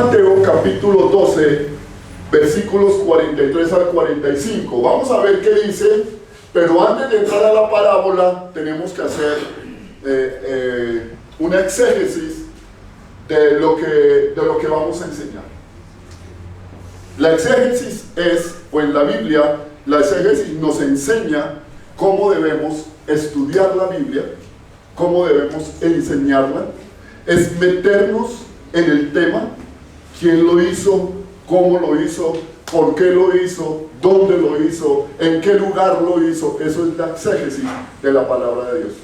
Mateo capítulo 12, versículos 43 al 45. Vamos a ver qué dice, pero antes de entrar a la parábola tenemos que hacer una exégesis de lo que vamos a enseñar. La exégesis es, o en la Biblia, la exégesis nos enseña cómo debemos estudiar la Biblia, cómo debemos enseñarla, es meternos en el tema, quién lo hizo, cómo lo hizo, por qué lo hizo, dónde lo hizo, en qué lugar lo hizo. Eso es la exégesis de la palabra de Dios.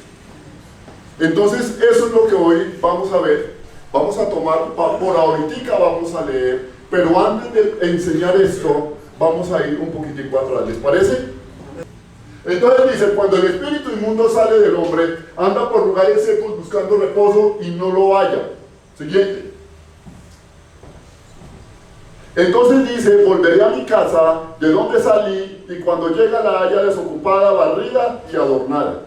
Entonces, eso es lo que hoy vamos a ver. Vamos a tomar, por ahorita vamos a leer, pero antes de enseñar esto, vamos a ir un poquitico atrás, ¿les parece? Entonces dice, cuando el espíritu inmundo sale del hombre, anda por lugares secos buscando reposo y no lo halla. Siguiente. Entonces dice, volveré a mi casa, de donde salí, y cuando llega la halla desocupada, barrida y adornada.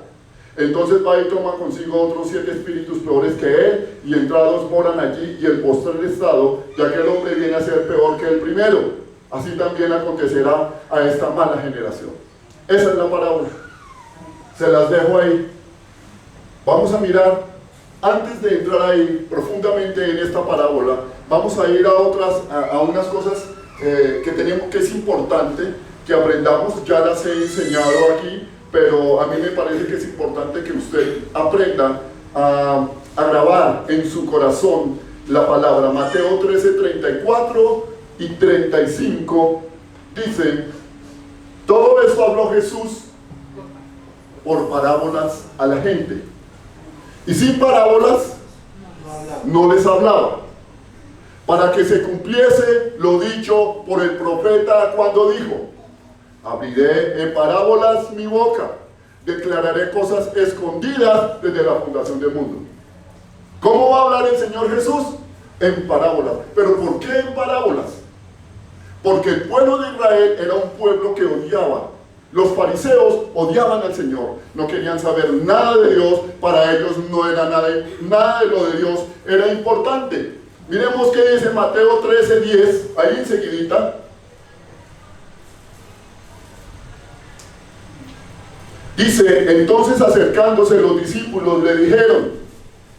Entonces va y toma consigo otros 7 espíritus peores que él, y entrados moran allí, y el postrer estado, ya que el hombre viene a ser peor que el primero. Así también acontecerá a esta mala generación. Esa es la parábola. Se las dejo ahí. Vamos a mirar, antes de entrar ahí profundamente en esta parábola, vamos a ir a unas cosas que es importante que aprendamos. Ya las he enseñado aquí, pero a mí me parece que es importante que usted aprenda a grabar en su corazón la palabra. Mateo 13, 34 y 35 dice: todo esto habló Jesús por parábolas a la gente, y sin parábolas no les hablaba, para que se cumpliese lo dicho por el profeta cuando dijo: abriré en parábolas mi boca, declararé cosas escondidas desde la fundación del mundo. ¿Cómo va a hablar el Señor Jesús? En parábolas. ¿Pero por qué en parábolas? Porque el pueblo de Israel era un pueblo que odiaba. Los fariseos odiaban al Señor, no querían saber nada de Dios. Para ellos no era nada de lo de Dios era importante. Miremos qué dice Mateo 13, 10, ahí enseguidita. Dice, entonces acercándose los discípulos le dijeron: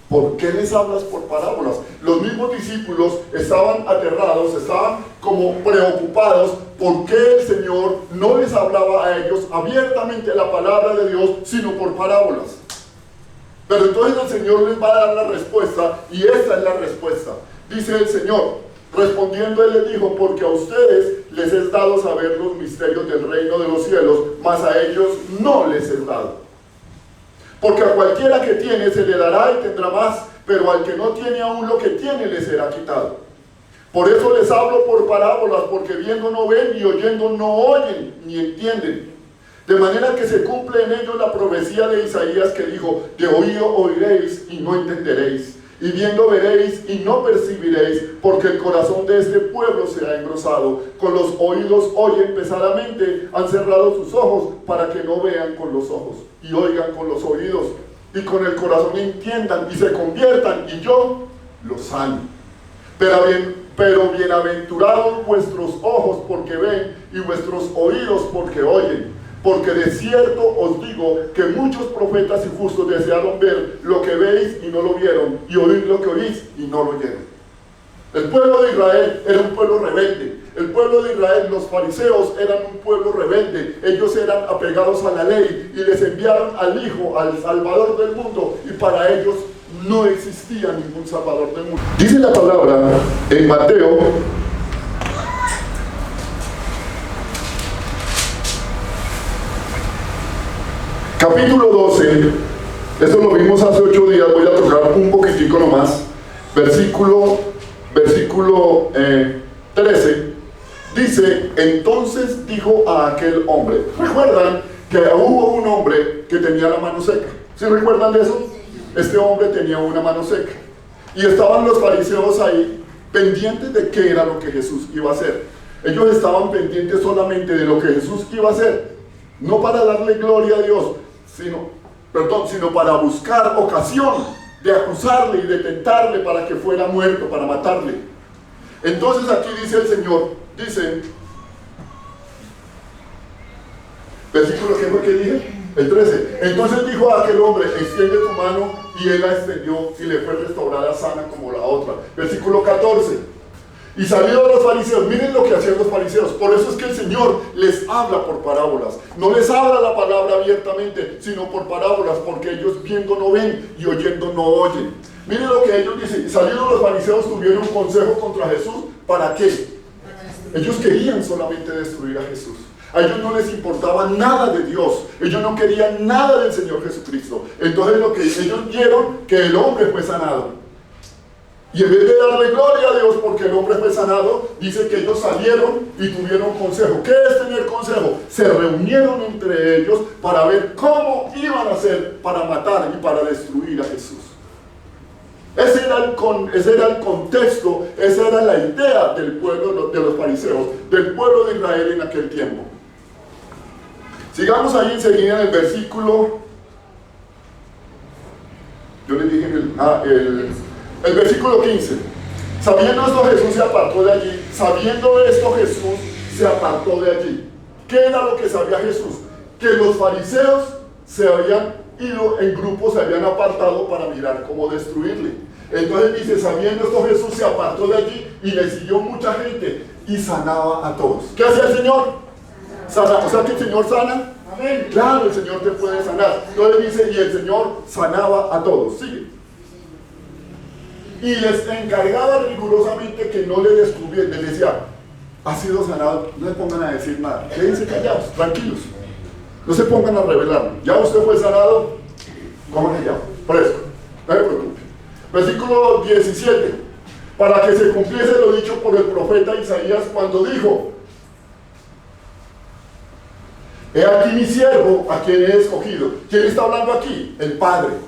¿por qué les hablas por parábolas? Los mismos discípulos estaban aterrados, estaban como preocupados porque el Señor no les hablaba a ellos abiertamente la palabra de Dios, sino por parábolas. Pero entonces el Señor les va a dar la respuesta, y esta es la respuesta. Dice el Señor, respondiendo él les dijo: porque a ustedes les es dado saber los misterios del reino de los cielos, mas a ellos no les es dado. Porque a cualquiera que tiene se le dará y tendrá más, pero al que no tiene aún lo que tiene le será quitado. Por eso les hablo por parábolas, porque viendo no ven y oyendo no oyen ni entienden. De manera que se cumple en ellos la profecía de Isaías que dijo: de oído oiréis y no entenderéis, y viendo veréis y no percibiréis, porque el corazón de este pueblo se ha engrosado. Con los oídos oyen pesadamente, han cerrado sus ojos para que no vean con los ojos, y oigan con los oídos, y con el corazón entiendan y se conviertan, y yo los sano. Pero bienaventurados vuestros ojos porque ven, y vuestros oídos porque oyen. Porque de cierto os digo que muchos profetas y justos desearon ver lo que veis y no lo vieron, y oír lo que oís y no lo oyeron. El pueblo de Israel era un pueblo rebelde. El pueblo de Israel, los fariseos, eran un pueblo rebelde. Ellos eran apegados a la ley y les enviaron al Hijo, al Salvador del mundo, y para ellos no existía ningún Salvador del mundo. Dice la palabra en Mateo capítulo 12, esto lo vimos hace 8 días, voy a tocar un poquitico nomás, versículo 13, dice: entonces dijo a aquel hombre. ¿Recuerdan que hubo un hombre que tenía la mano seca? ¿Sí recuerdan de eso? Este hombre tenía una mano seca, y estaban los fariseos ahí pendientes de qué era lo que Jesús iba a hacer. Ellos estaban pendientes solamente de lo que Jesús iba a hacer, no para darle gloria a Dios, sino para buscar ocasión de acusarle y de tentarle para que fuera muerto, para matarle. Entonces aquí dice el Señor, dice, versículo, ¿qué fue que dije? El 13. Entonces dijo a aquel hombre, extiende tu mano, y él la extendió y le fue restaurada sana como la otra. Versículo 14. Y salió de los fariseos, miren lo que hacían los fariseos. Por eso es que el Señor les habla por parábolas. No les habla la palabra abiertamente, sino por parábolas, porque ellos viendo no ven y oyendo no oyen. Miren lo que ellos dicen. Salidos los fariseos tuvieron un consejo contra Jesús. ¿Para qué? Ellos querían solamente destruir a Jesús. A ellos no les importaba nada de Dios. Ellos no querían nada del Señor Jesucristo. Entonces lo que ellos vieron, que el hombre fue sanado. Y en vez de darle gloria a Dios porque el hombre fue sanado, dice que ellos salieron y tuvieron consejo. ¿Qué es tener consejo? Se reunieron entre ellos para ver cómo iban a hacer para matar y para destruir a Jesús. Ese era el contexto, esa era la idea del pueblo de los fariseos, del pueblo de Israel en aquel tiempo. Sigamos ahí enseguida en el versículo, yo les dije el versículo 15. Sabiendo esto Jesús se apartó de allí. Sabiendo esto Jesús se apartó de allí. ¿Qué era lo que sabía Jesús? Que los fariseos se habían ido en grupos, se habían apartado para mirar cómo destruirle. Entonces dice, sabiendo esto Jesús se apartó de allí y le siguió mucha gente y sanaba a todos. ¿Qué hacía el Señor? Sana. O sea que el Señor sana. Amén. Claro, el Señor te puede sanar. Entonces dice, y el Señor sanaba a todos. Sigue. Y les encargaba rigurosamente que no le descubrieran. Les decía, ha sido sanado, no se pongan a decir nada, quédense callados, tranquilos, no se pongan a revelar. Ya usted fue sanado, ¿cómo que ya? Fresco, no se preocupe. Versículo 17. Para que se cumpliese lo dicho por el profeta Isaías cuando dijo: he aquí mi siervo a quien he escogido. ¿Quién está hablando aquí? El Padre.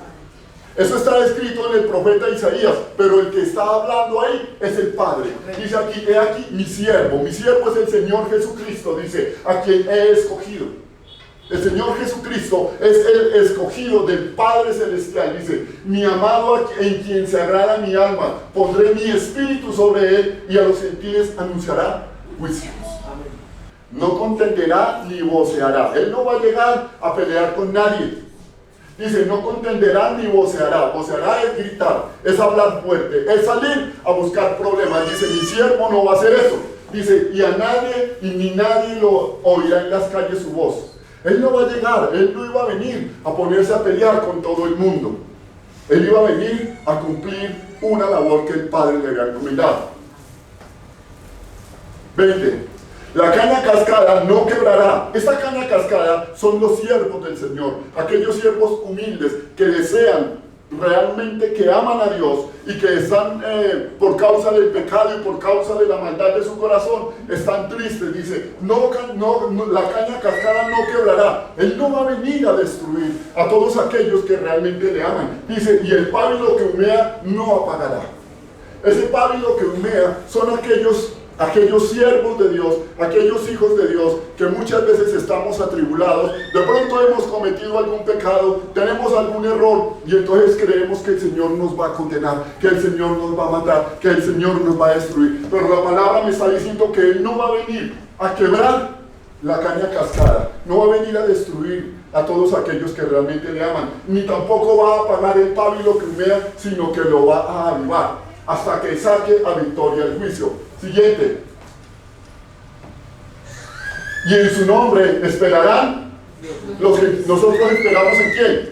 Eso está escrito en el profeta Isaías, pero el que está hablando ahí es el Padre. Dice aquí, he aquí mi siervo es el Señor Jesucristo, dice, a quien he escogido. El Señor Jesucristo es el escogido del Padre Celestial. Dice, mi amado en quien se agrada mi alma, pondré mi espíritu sobre él y a los gentiles anunciará juicios. No contenderá ni voceará. Él no va a llegar a pelear con nadie. Dice, no contenderá ni voceará. Voceará es gritar, es hablar fuerte, es salir a buscar problemas. Dice, mi siervo no va a hacer eso. Dice, y a nadie, y ni nadie lo oirá en las calles su voz. Él no va a llegar, él no iba a venir a ponerse a pelear con todo el mundo. Él iba a venir a cumplir una labor que el Padre le había encomendado. 20. La caña cascada no quebrará. Esta caña cascada son los siervos del Señor, aquellos siervos humildes que desean realmente, que aman a Dios y que están por causa del pecado y por causa de la maldad de su corazón, están tristes. Dice, la caña cascada no quebrará. Él no va a venir a destruir a todos aquellos que realmente le aman. Dice, y el pábilo que humea no apagará. Ese pábilo que humea son aquellos siervos de Dios, aquellos hijos de Dios que muchas veces estamos atribulados, de pronto hemos cometido algún pecado, tenemos algún error y entonces creemos que el Señor nos va a condenar, que el Señor nos va a matar, que el Señor nos va a destruir. Pero la palabra me está diciendo que Él no va a venir a quebrar la caña cascada, no va a venir a destruir a todos aquellos que realmente le aman, ni tampoco va a apagar el pábilo que humea, sino que lo va a avivar hasta que saque a victoria el juicio. Siguiente. Y en su nombre esperarán los que nosotros esperamos en quién,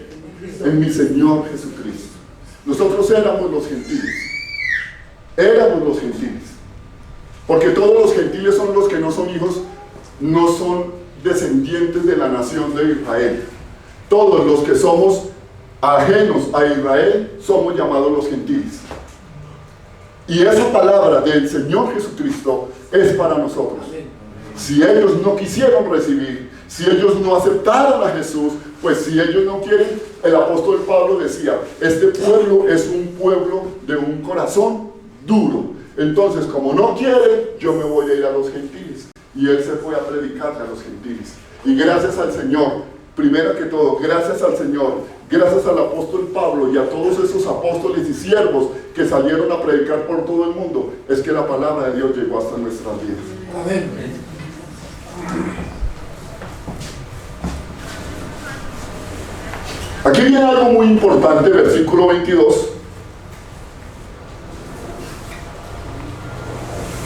en mi Señor Jesucristo. Nosotros éramos los gentiles, porque todos los gentiles son los que no son hijos, no son descendientes de la nación de Israel. Todos los que somos ajenos a Israel somos llamados los gentiles. Y esa palabra del Señor Jesucristo es para nosotros. Si ellos no quisieron recibir, si ellos no aceptaron a Jesús, pues si ellos no quieren, el apóstol Pablo decía, este pueblo es un pueblo de un corazón duro. Entonces, como no quiere, yo me voy a ir a los gentiles. Y él se fue a predicarle a los gentiles. Y gracias al Señor, primero que todo, gracias al Señor, gracias al apóstol Pablo y a todos esos apóstoles y siervos que salieron a predicar por todo el mundo, es que la palabra de Dios llegó hasta nuestras vidas. Amén. Aquí viene algo muy importante, versículo 22.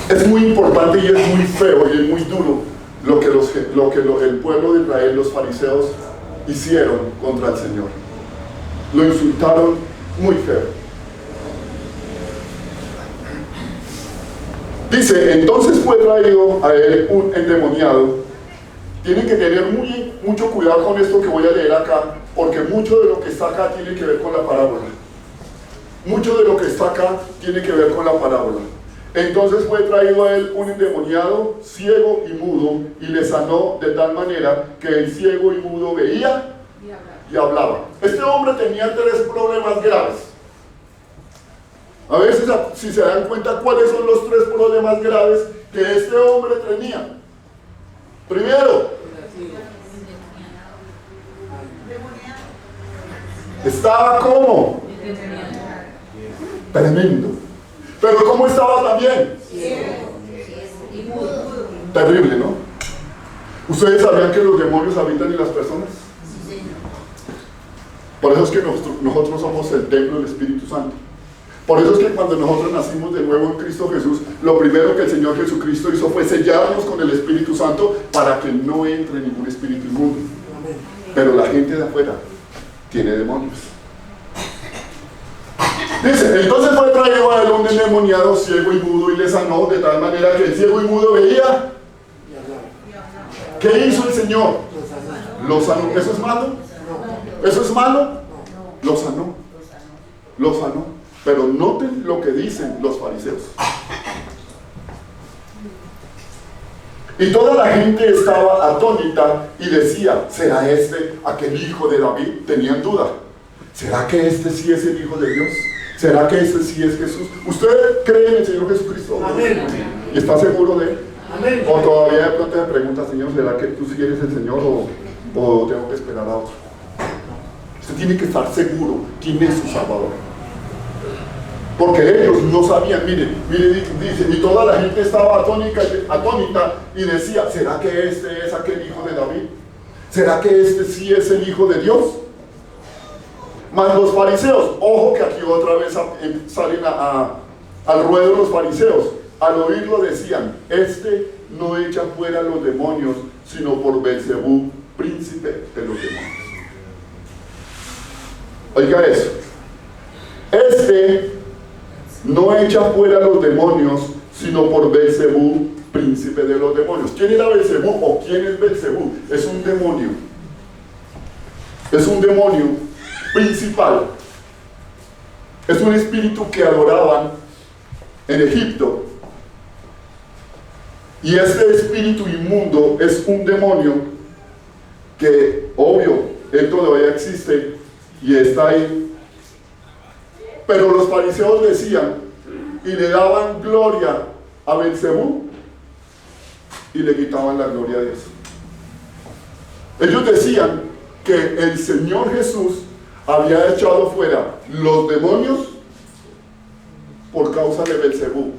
Es muy importante y es muy feo y es muy duro lo que el pueblo de Israel, los fariseos, hicieron contra el Señor. Lo insultaron muy feo. Dice, entonces fue traído a él un endemoniado. Tienen que tener mucho cuidado con esto que voy a leer acá, porque mucho de lo que está acá tiene que ver con la parábola. Mucho de lo que está acá tiene que ver con la parábola. Entonces fue traído a él un endemoniado, ciego y mudo, y le sanó de tal manera que el ciego y mudo veía y hablaba. Este hombre tenía 3 problemas graves. A ver si se dan cuenta cuáles son los 3 problemas graves que este hombre tenía. Primero, estaba como tremendo. Pero ¿cómo estaba también? Terrible, ¿no? ¿Ustedes sabían que los demonios habitan en las personas? Por eso es que nosotros somos el templo del Espíritu Santo. Por eso es que cuando nosotros nacimos de nuevo en Cristo Jesús, lo primero que el Señor Jesucristo hizo fue sellarnos con el Espíritu Santo para que no entre ningún espíritu inmundo. Pero la gente de afuera tiene demonios. Dice, entonces fue traído a él un endemoniado ciego y mudo y le sanó de tal manera que el ciego y mudo veía. ¿Qué hizo el Señor? Lo sanó. ¿Eso es malo? ¿Eso es malo? Lo sanó. Lo sanó. Pero noten lo que dicen los fariseos. Y toda la gente estaba atónita y decía, ¿será este aquel hijo de David? Tenían duda. ¿Será que este sí es el Hijo de Dios? ¿Será que este sí es Jesús? ¿Usted cree en el Señor Jesucristo? Amén. ¿Y está seguro de él? Amén. ¿O todavía de pronto se pregunta, Señor, ¿será que tú sí eres el Señor o tengo que esperar a otro? Usted tiene que estar seguro quién es su Salvador. Porque ellos no sabían, mire, dice, y toda la gente estaba atónita y decía, ¿será que este es aquel hijo de David? ¿Será que este sí es el Hijo de Dios? Mas los fariseos, ojo que aquí otra vez salen al ruedo los fariseos, al oírlo decían, este no echa fuera los demonios, sino por Belzebú, príncipe de los demonios. Oiga eso, este no echa fuera los demonios, sino por Belzebú, príncipe de los demonios. ¿Quién era Belzebú o quién es Belzebú? Es un demonio. Es un demonio principal. Es un espíritu que adoraban en Egipto. Y este espíritu inmundo es un demonio que, obvio, él todavía existe y está ahí. Pero los fariseos decían y le daban gloria a Belzebú y le quitaban la gloria a Dios. Ellos decían que el Señor Jesús había echado fuera los demonios por causa de Belzebú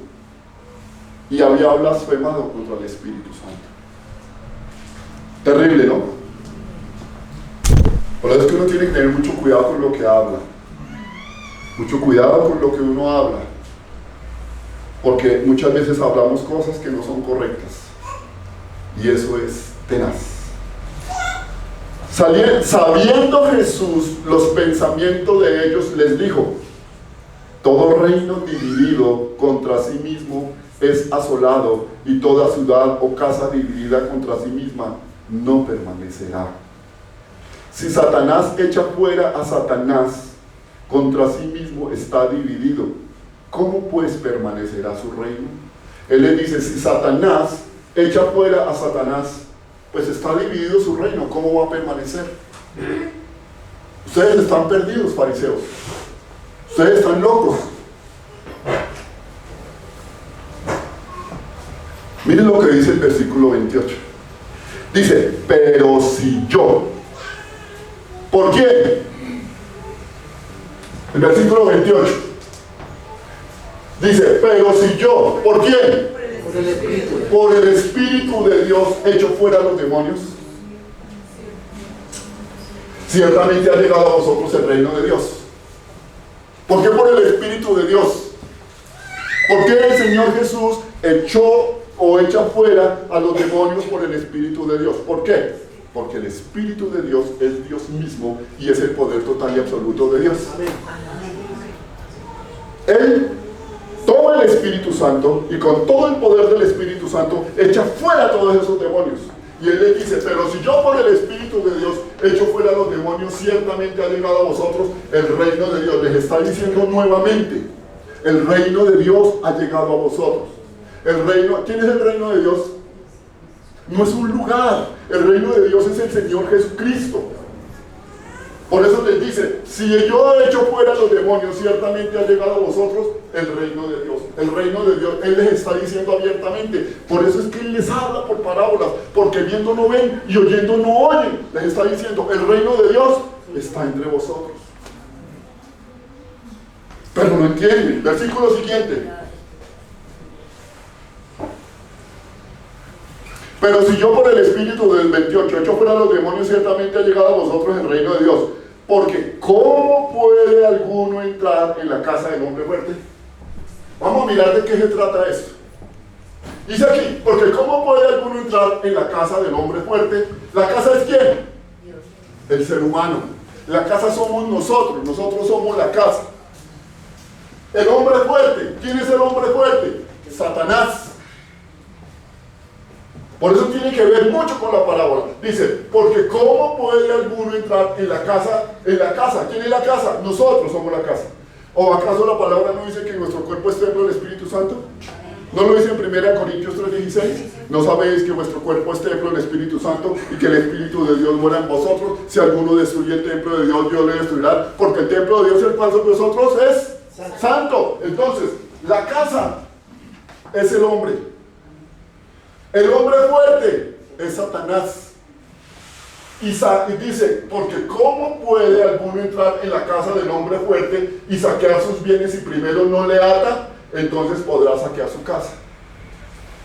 y había blasfemado contra el Espíritu Santo. Terrible, ¿no? Por eso es que uno tiene que tener mucho cuidado con lo que habla. Mucho cuidado con lo que uno habla, porque muchas veces hablamos cosas que no son correctas y eso es tenaz. Sabiendo Jesús los pensamientos de ellos, les dijo, todo reino dividido contra sí mismo es asolado, y toda ciudad o casa dividida contra sí misma no permanecerá. Si Satanás echa fuera a Satanás, contra sí mismo está dividido. ¿Cómo pues permanecerá su reino? Él le dice, si Satanás echa fuera a Satanás, pues está dividido su reino. ¿Cómo va a permanecer? Ustedes están perdidos, fariseos. Ustedes están locos. Miren lo que dice el versículo 28. Dice, pero si yo, ¿por quién? El versículo 28. Dice, pero si yo, ¿por quién? Por el Espíritu. Por el Espíritu de Dios echo fuera los demonios. Ciertamente ha llegado a vosotros el reino de Dios. ¿Por qué por el Espíritu de Dios? ¿Por qué el Señor Jesús echó o echa fuera a los demonios por el Espíritu de Dios? ¿Por qué? Porque el Espíritu de Dios es Dios mismo y es el poder total y absoluto de Dios. Él toma el Espíritu Santo y con todo el poder del Espíritu Santo echa fuera todos esos demonios. Y Él le dice, pero si yo por el Espíritu de Dios echo fuera los demonios, ciertamente ha llegado a vosotros el reino de Dios. Les está diciendo nuevamente, el reino de Dios ha llegado a vosotros. El reino, ¿quién es el reino de Dios? No es un lugar, el reino de Dios es el Señor Jesucristo. Por eso les dice, si yo he hecho fuera los demonios, ciertamente ha llegado a vosotros el reino de Dios. El reino de Dios, Él les está diciendo abiertamente. Por eso es que Él les habla por parábolas, porque viendo no ven y oyendo no oyen. Les está diciendo, el reino de Dios está entre vosotros. Pero no entienden. Versículo siguiente. Pero si yo por el Espíritu del 28 echo fuera los demonios, ciertamente ha llegado a vosotros el reino de Dios. Porque ¿cómo puede alguno entrar en la casa del hombre fuerte? Vamos a mirar de qué se trata esto. Dice aquí, porque ¿cómo puede alguno entrar en la casa del hombre fuerte? ¿La casa es quién? El ser humano. La casa somos nosotros somos la casa. El hombre fuerte, ¿quién es el hombre fuerte? Satanás. Por eso tiene que ver mucho con la parábola. Dice, porque ¿cómo puede alguno entrar en la casa? ¿En la casa? ¿Quién es la casa? Nosotros somos la casa. ¿O acaso la palabra no dice que nuestro cuerpo es templo del Espíritu Santo? ¿No lo dice en 1 Corintios 3:16? ¿No sabéis que vuestro cuerpo es templo del Espíritu Santo y que el Espíritu de Dios mora en vosotros? Si alguno destruye el templo de Dios, Dios le destruirá, porque el templo de Dios, el cual de vosotros es santo. Entonces, la casa es el hombre. El hombre fuerte es Satanás. Y dice, porque ¿cómo puede alguno entrar en la casa del hombre fuerte y saquear sus bienes si primero no le ata? Entonces podrá saquear su casa.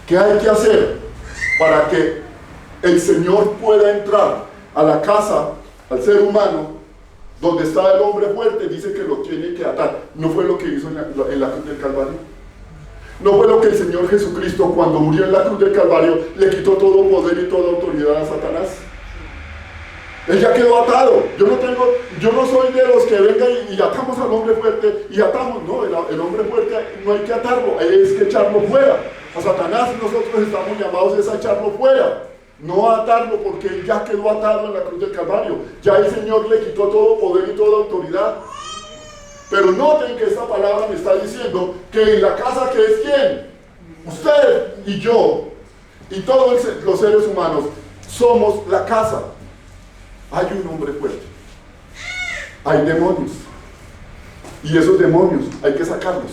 ¿Qué hay que hacer para que el Señor pueda entrar a la casa, al ser humano, donde está el hombre fuerte? Dice que lo tiene que atar. ¿No fue lo que hizo en la cruz del Calvario? ¿No fue lo que el Señor Jesucristo, cuando murió en la cruz del Calvario, le quitó todo poder y toda autoridad a Satanás? Él ya quedó atado. Yo no soy de los que vengan y atamos al hombre fuerte y atamos. No, el hombre fuerte no hay que atarlo, es que echarlo fuera. A Satanás nosotros estamos llamados a echarlo fuera, no a atarlo, porque él ya quedó atado en la cruz del Calvario. Ya el Señor le quitó todo poder y toda autoridad. Pero noten que esta palabra me está diciendo que en la casa, que es ¿quién? Usted y yo y todos los seres humanos somos la casa. Hay un hombre fuerte, hay demonios, y esos demonios hay que sacarlos.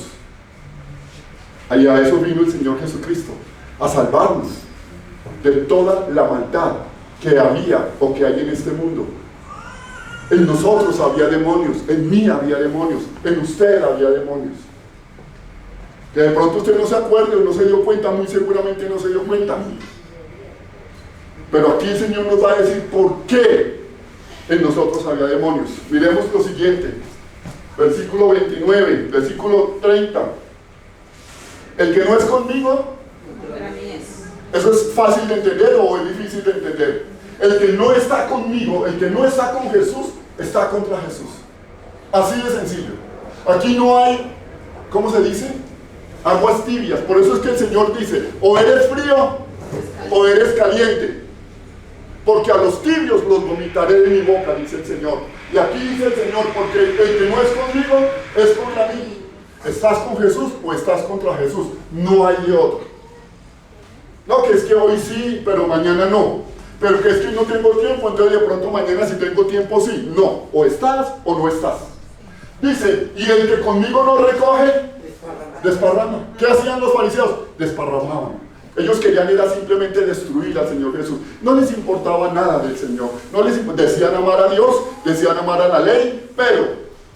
Y a eso vino el Señor Jesucristo, a salvarnos de toda la maldad que había o que hay en este mundo. En nosotros había demonios, en mí había demonios, en usted había demonios. Que de pronto usted no se acuerde o no se dio cuenta, muy seguramente no se dio cuenta. Pero aquí el Señor nos va a decir por qué en nosotros había demonios. Miremos lo siguiente, versículo 29, versículo 30. El que no es conmigo, ¿eso es fácil de entender o es difícil de entender? El que no está conmigo, el que no está con Jesús, está contra Jesús. Así de sencillo. Aquí no hay, ¿cómo se dice? Aguas tibias. Por eso es que el Señor dice, o eres frío o eres caliente. Porque a los tibios los vomitaré de mi boca, dice el Señor. Y aquí dice el Señor, porque el que no es conmigo es contra mí. ¿Estás con Jesús o estás contra Jesús? No hay de otro. No, que es que hoy sí, pero mañana no. Pero que es que no tengo tiempo, entonces de pronto mañana si tengo tiempo sí. No, o estás o no estás. Dice, y el que conmigo no recoge, desparrama. ¿Qué hacían los fariseos? Desparramaban. Ellos querían era simplemente destruir al Señor Jesús. No les importaba nada del Señor. No les decían amar a Dios, decían amar a la ley, pero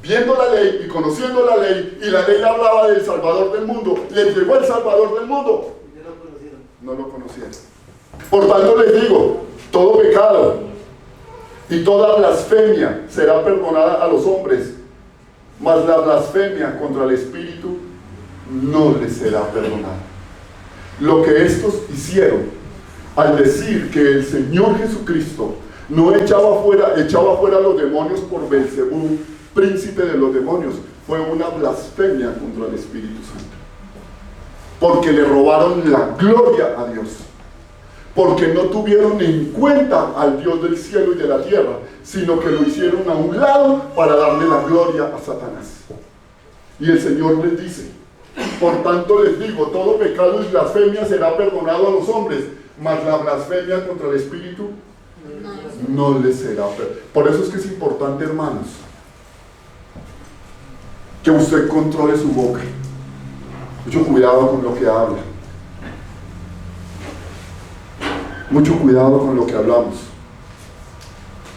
viendo la ley y conociendo la ley, y la ley hablaba del Salvador del mundo, les llegó el Salvador del mundo. No lo conocieron. Por tanto les digo, todo pecado y toda blasfemia será perdonada a los hombres, mas la blasfemia contra el Espíritu no les será perdonada. Lo que estos hicieron al decir que el Señor Jesucristo no echaba fuera a los demonios por Belzebú, príncipe de los demonios, fue una blasfemia contra el Espíritu Santo, porque le robaron la gloria a Dios, porque no tuvieron en cuenta al Dios del cielo y de la tierra, sino que lo hicieron a un lado para darle la gloria a Satanás. Y el Señor les dice, por tanto les digo, todo pecado y blasfemia será perdonado a los hombres, mas la blasfemia contra el Espíritu no les será perdonada. Por eso es que es importante, hermanos, que usted controle su boca. Mucho cuidado con lo que habla. Mucho cuidado con lo que hablamos.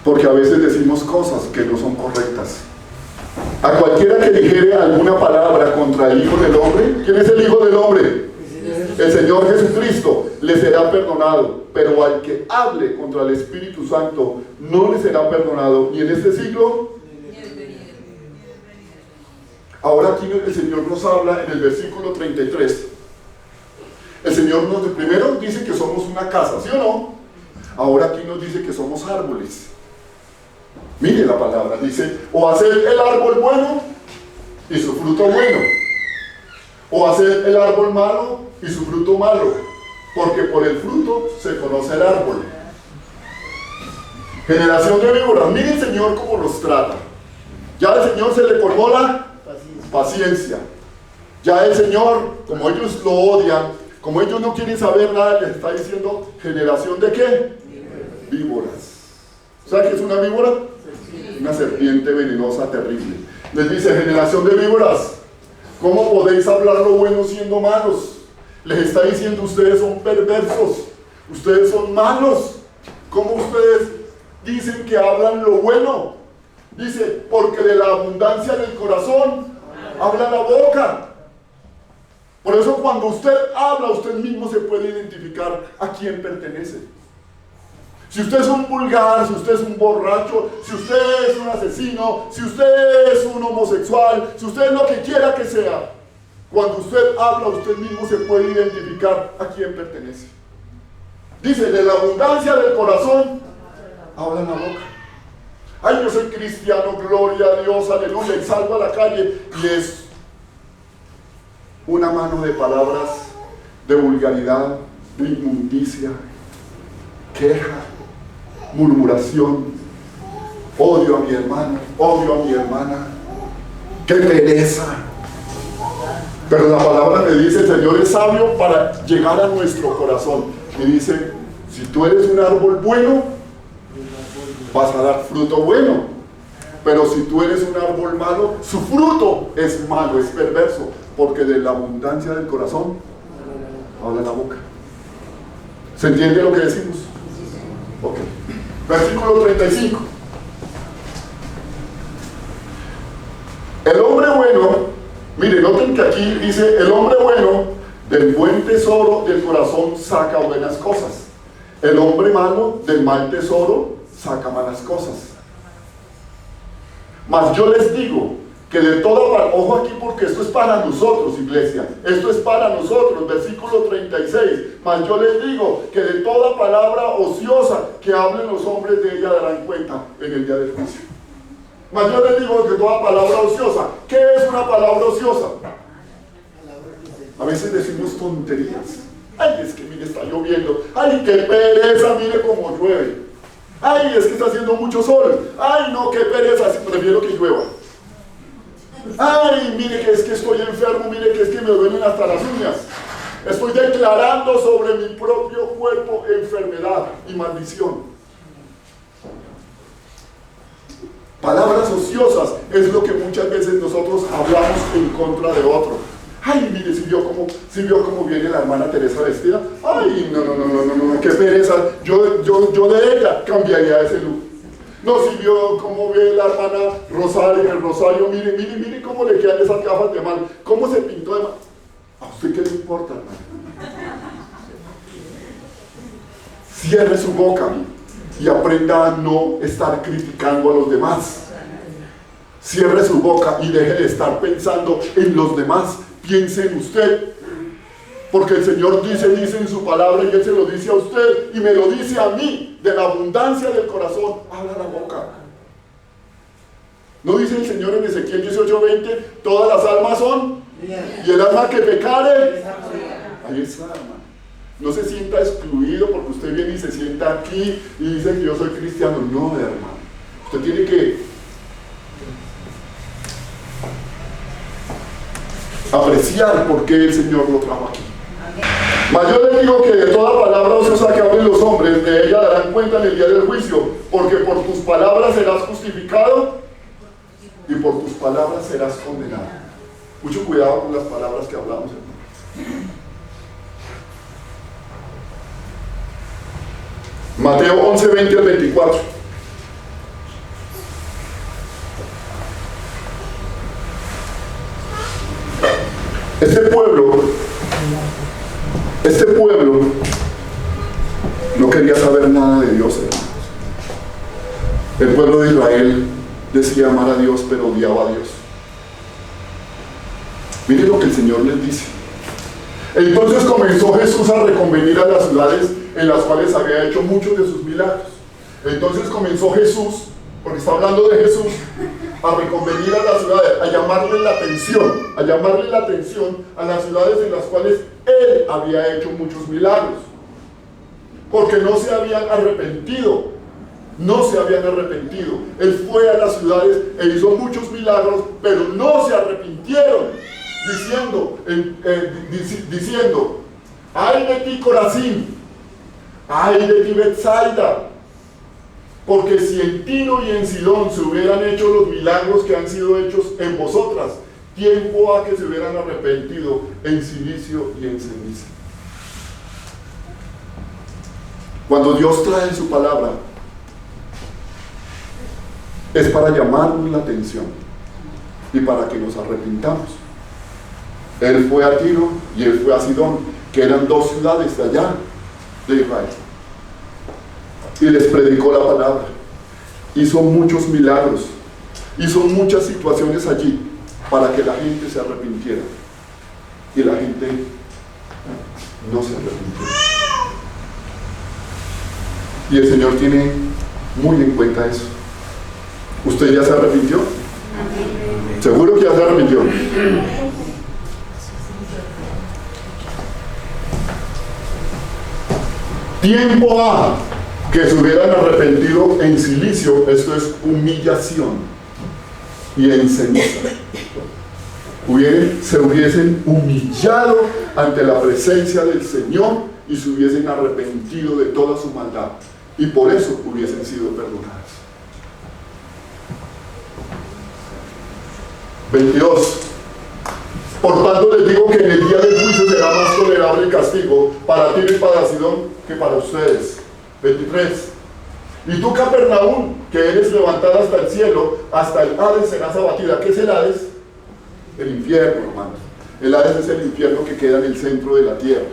Porque a veces decimos cosas que no son correctas. A cualquiera que dijere alguna palabra contra el Hijo del Hombre, ¿quién es el Hijo del Hombre? El Señor Jesucristo, le será perdonado. Pero al que hable contra el Espíritu Santo, no le será perdonado ni en este siglo. Ahora aquí el Señor nos habla en el versículo 33. El Señor primero dice que somos una casa, ¿sí o no? Ahora aquí nos dice que somos árboles. Mire la palabra, dice, o hacer el árbol bueno y su fruto bueno, o hacer el árbol malo y su fruto malo, porque por el fruto se conoce el árbol. Generación de víboras, mire el Señor cómo los trata. Ya el Señor se le colmó la paciencia. Ya el Señor, como ellos lo odian, como ellos no quieren saber nada, les está diciendo, generación de ¿qué? Víboras. ¿Sabe qué es una víbora? Una serpiente venenosa terrible. Les dice, generación de víboras, ¿cómo podéis hablar lo bueno siendo malos? Les está diciendo, ustedes son perversos, ustedes son malos. ¿Cómo ustedes dicen que hablan lo bueno? Dice, porque de la abundancia del corazón habla la boca. Por eso cuando usted habla, usted mismo se puede identificar a quién pertenece. Si usted es un vulgar, si usted es un borracho, si usted es un asesino, si usted es un homosexual, si usted es lo que quiera que sea, cuando usted habla, usted mismo se puede identificar a quién pertenece. Dice, de la abundancia del corazón habla la boca. Ay, yo soy cristiano, gloria a Dios, aleluya, y salgo a la calle y es una mano de palabras de vulgaridad, de inmundicia, queja, murmuración, odio a mi hermano, odio a mi hermana, qué pereza. Pero la palabra me dice, el Señor es sabio para llegar a nuestro corazón. Y dice, si tú eres un árbol bueno, vas a dar fruto bueno. Pero si tú eres un árbol malo, su fruto es malo, es perverso. Porque de la abundancia del corazón habla la boca. ¿Se entiende lo que decimos? Ok. Versículo 35. El hombre bueno, mire, noten que aquí dice, el hombre bueno del buen tesoro del corazón saca buenas cosas. El hombre malo del mal tesoro saca malas cosas. Mas yo les digo que de toda, ojo aquí porque esto es para nosotros, iglesia, esto es para nosotros, versículo 36, mas yo les digo que de toda palabra ociosa que hablen los hombres de ella darán cuenta en el día del juicio. Mas yo les digo que toda palabra ociosa, ¿qué es una palabra ociosa? A veces decimos tonterías. Ay, es que mire, está lloviendo. Ay, qué pereza, mire cómo llueve. Ay, es que está haciendo mucho sol. Ay, no, qué pereza, si prefiero que llueva. Ay, mire que es que estoy enfermo, mire que es que me duelen hasta las uñas. Estoy declarando sobre mi propio cuerpo enfermedad y maldición. Palabras ociosas es lo que muchas veces nosotros hablamos en contra de otro. Ay, mire, si vio cómo viene la hermana Teresa vestida. Ay, no, qué pereza. Yo de ella cambiaría ese look. No, si vio cómo ve la hermana Rosario, el Rosario, mire cómo le quedan esas gafas de mal, cómo se pintó de mal. ¿A usted qué le importa, hermano? Cierre su boca y aprenda a no estar criticando a los demás. Cierre su boca y deje de estar pensando en los demás. Piense en usted. Porque el Señor dice en su palabra, y Él se lo dice a usted y me lo dice a mí, de la abundancia del corazón habla la boca. ¿No dice el Señor en Ezequiel 18:20, todas las almas son? Y el alma que pecare, ahí está, hermano. No se sienta excluido porque usted viene y se sienta aquí y dice que yo soy cristiano. No, hermano. Usted tiene que apreciar por qué el Señor lo trajo aquí. Mas yo les digo que de toda palabra ociosa que hablen los hombres, de ella darán cuenta en el día del juicio, porque por tus palabras serás justificado y por tus palabras serás condenado. Mucho cuidado con las palabras que hablamos, hermano. Mateo 11, 20 al 24. Este pueblo no quería saber nada de Dios, hermanos. El pueblo de Israel decía amar a Dios, pero odiaba a Dios. Miren lo que el Señor les dice. Entonces comenzó Jesús a reconvenir a las ciudades en las cuales había hecho muchos de sus milagros. Entonces comenzó Jesús, porque está hablando de Jesús, a reconvenir a las ciudades, a llamarle la atención a las ciudades en las cuales Él había hecho muchos milagros, porque no se habían arrepentido. Él fue a las ciudades e hizo muchos milagros, pero no se arrepintieron, diciendo, ay de ti Corazín, ay de ti Betsaida, porque si en Tiro y en Sidón se hubieran hecho los milagros que han sido hechos en vosotras, tiempo a que se hubieran arrepentido en silicio y en ceniza. Cuando Dios trae su palabra, es para llamarnos la atención y para que nos arrepintamos. Él fue a Tiro y él fue a Sidón, que eran dos ciudades de allá de Israel, y les predicó la palabra. Hizo muchos milagros, hizo muchas situaciones allí para que la gente se arrepintiera, y la gente no se arrepintió. Y el Señor tiene muy en cuenta eso. ¿Usted ya se arrepintió? ¿Seguro que ya se arrepintió? Tiempo ha que se hubieran arrepentido en silicio, esto es humillación, y en ceniza. Se hubiesen humillado ante la presencia del Señor y se hubiesen arrepentido de toda su maldad, y por eso hubiesen sido perdonadas. 22. Por tanto les digo que en el día del juicio será más tolerable el castigo para Tiro y para Sidón que para ustedes. 23. Y tú, Capernaúm, que eres levantada hasta el cielo, hasta el Hades serás abatida. ¿Qué es el Hades? El infierno, hermanos. El Hades es el infierno que queda en el centro de la tierra.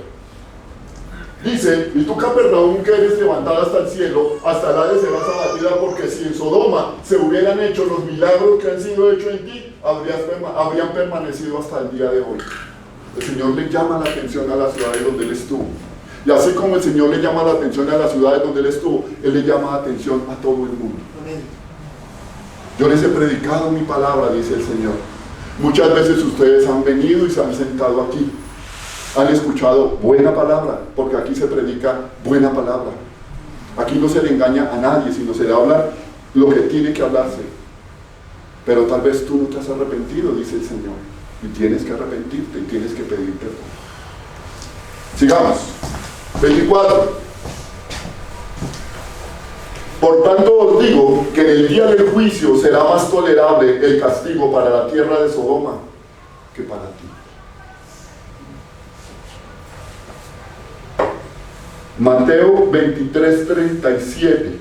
Dice, y tú, Capernaúm, que eres levantada hasta el cielo, hasta el Hades serás abatida, porque si en Sodoma se hubieran hecho los milagros que han sido hechos en ti, habrían permanecido hasta el día de hoy. El Señor le llama la atención a las ciudades donde Él estuvo. Y así como el Señor le llama la atención a las ciudades donde Él estuvo, Él le llama la atención a todo el mundo. Yo les he predicado mi palabra, dice el Señor. Muchas veces ustedes han venido y se han sentado aquí. Han escuchado buena palabra, porque aquí se predica buena palabra. Aquí no se le engaña a nadie, sino se le habla lo que tiene que hablarse. Pero tal vez tú no te has arrepentido, dice el Señor, y tienes que arrepentirte y tienes que pedir perdón. Sigamos. 24. Por tanto os digo que en el día del juicio será más tolerable el castigo para la tierra de Sodoma que para ti. Mateo 23:37.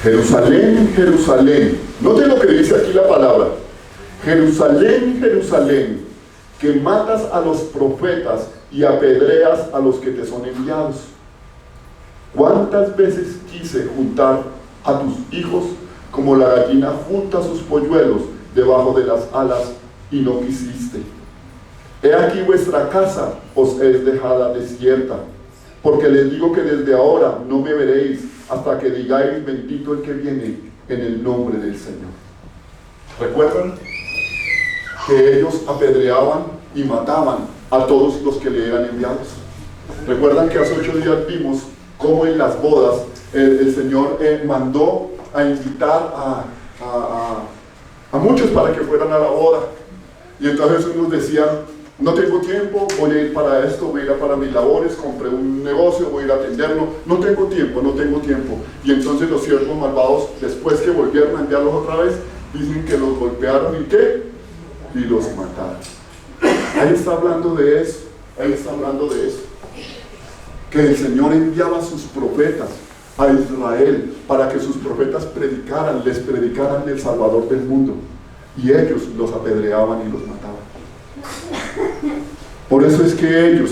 Jerusalén, Jerusalén. Note lo que dice aquí la palabra. Jerusalén, Jerusalén, que matas a los profetas y apedreas a los que te son enviados. ¿Cuántas veces quise juntar a tus hijos como la gallina junta sus polluelos debajo de las alas y no quisiste? He aquí vuestra casa os es dejada desierta, porque les digo que desde ahora no me veréis hasta que digáis bendito el que viene en el nombre del Señor. ¿Recuerdan que ellos apedreaban y mataban a todos los que le eran enviados? ¿Recuerdan que hace 8 días vimos cómo en las bodas el Señor mandó a invitar a muchos para que fueran a la boda? Y entonces unos decían: no tengo tiempo, voy a ir para esto, voy a ir para mis labores, compré un negocio, voy a ir a atenderlo, no tengo tiempo, no tengo tiempo. Y entonces los siervos malvados, después que volvieron a enviarlos otra vez, dicen que los golpearon y ¿qué? Y los mataron. Ahí está hablando de eso, ahí está hablando de eso. Que el Señor enviaba a sus profetas a Israel para que sus profetas les predicaran del Salvador del mundo. Y ellos los apedreaban y los mataban. Por eso es que ellos,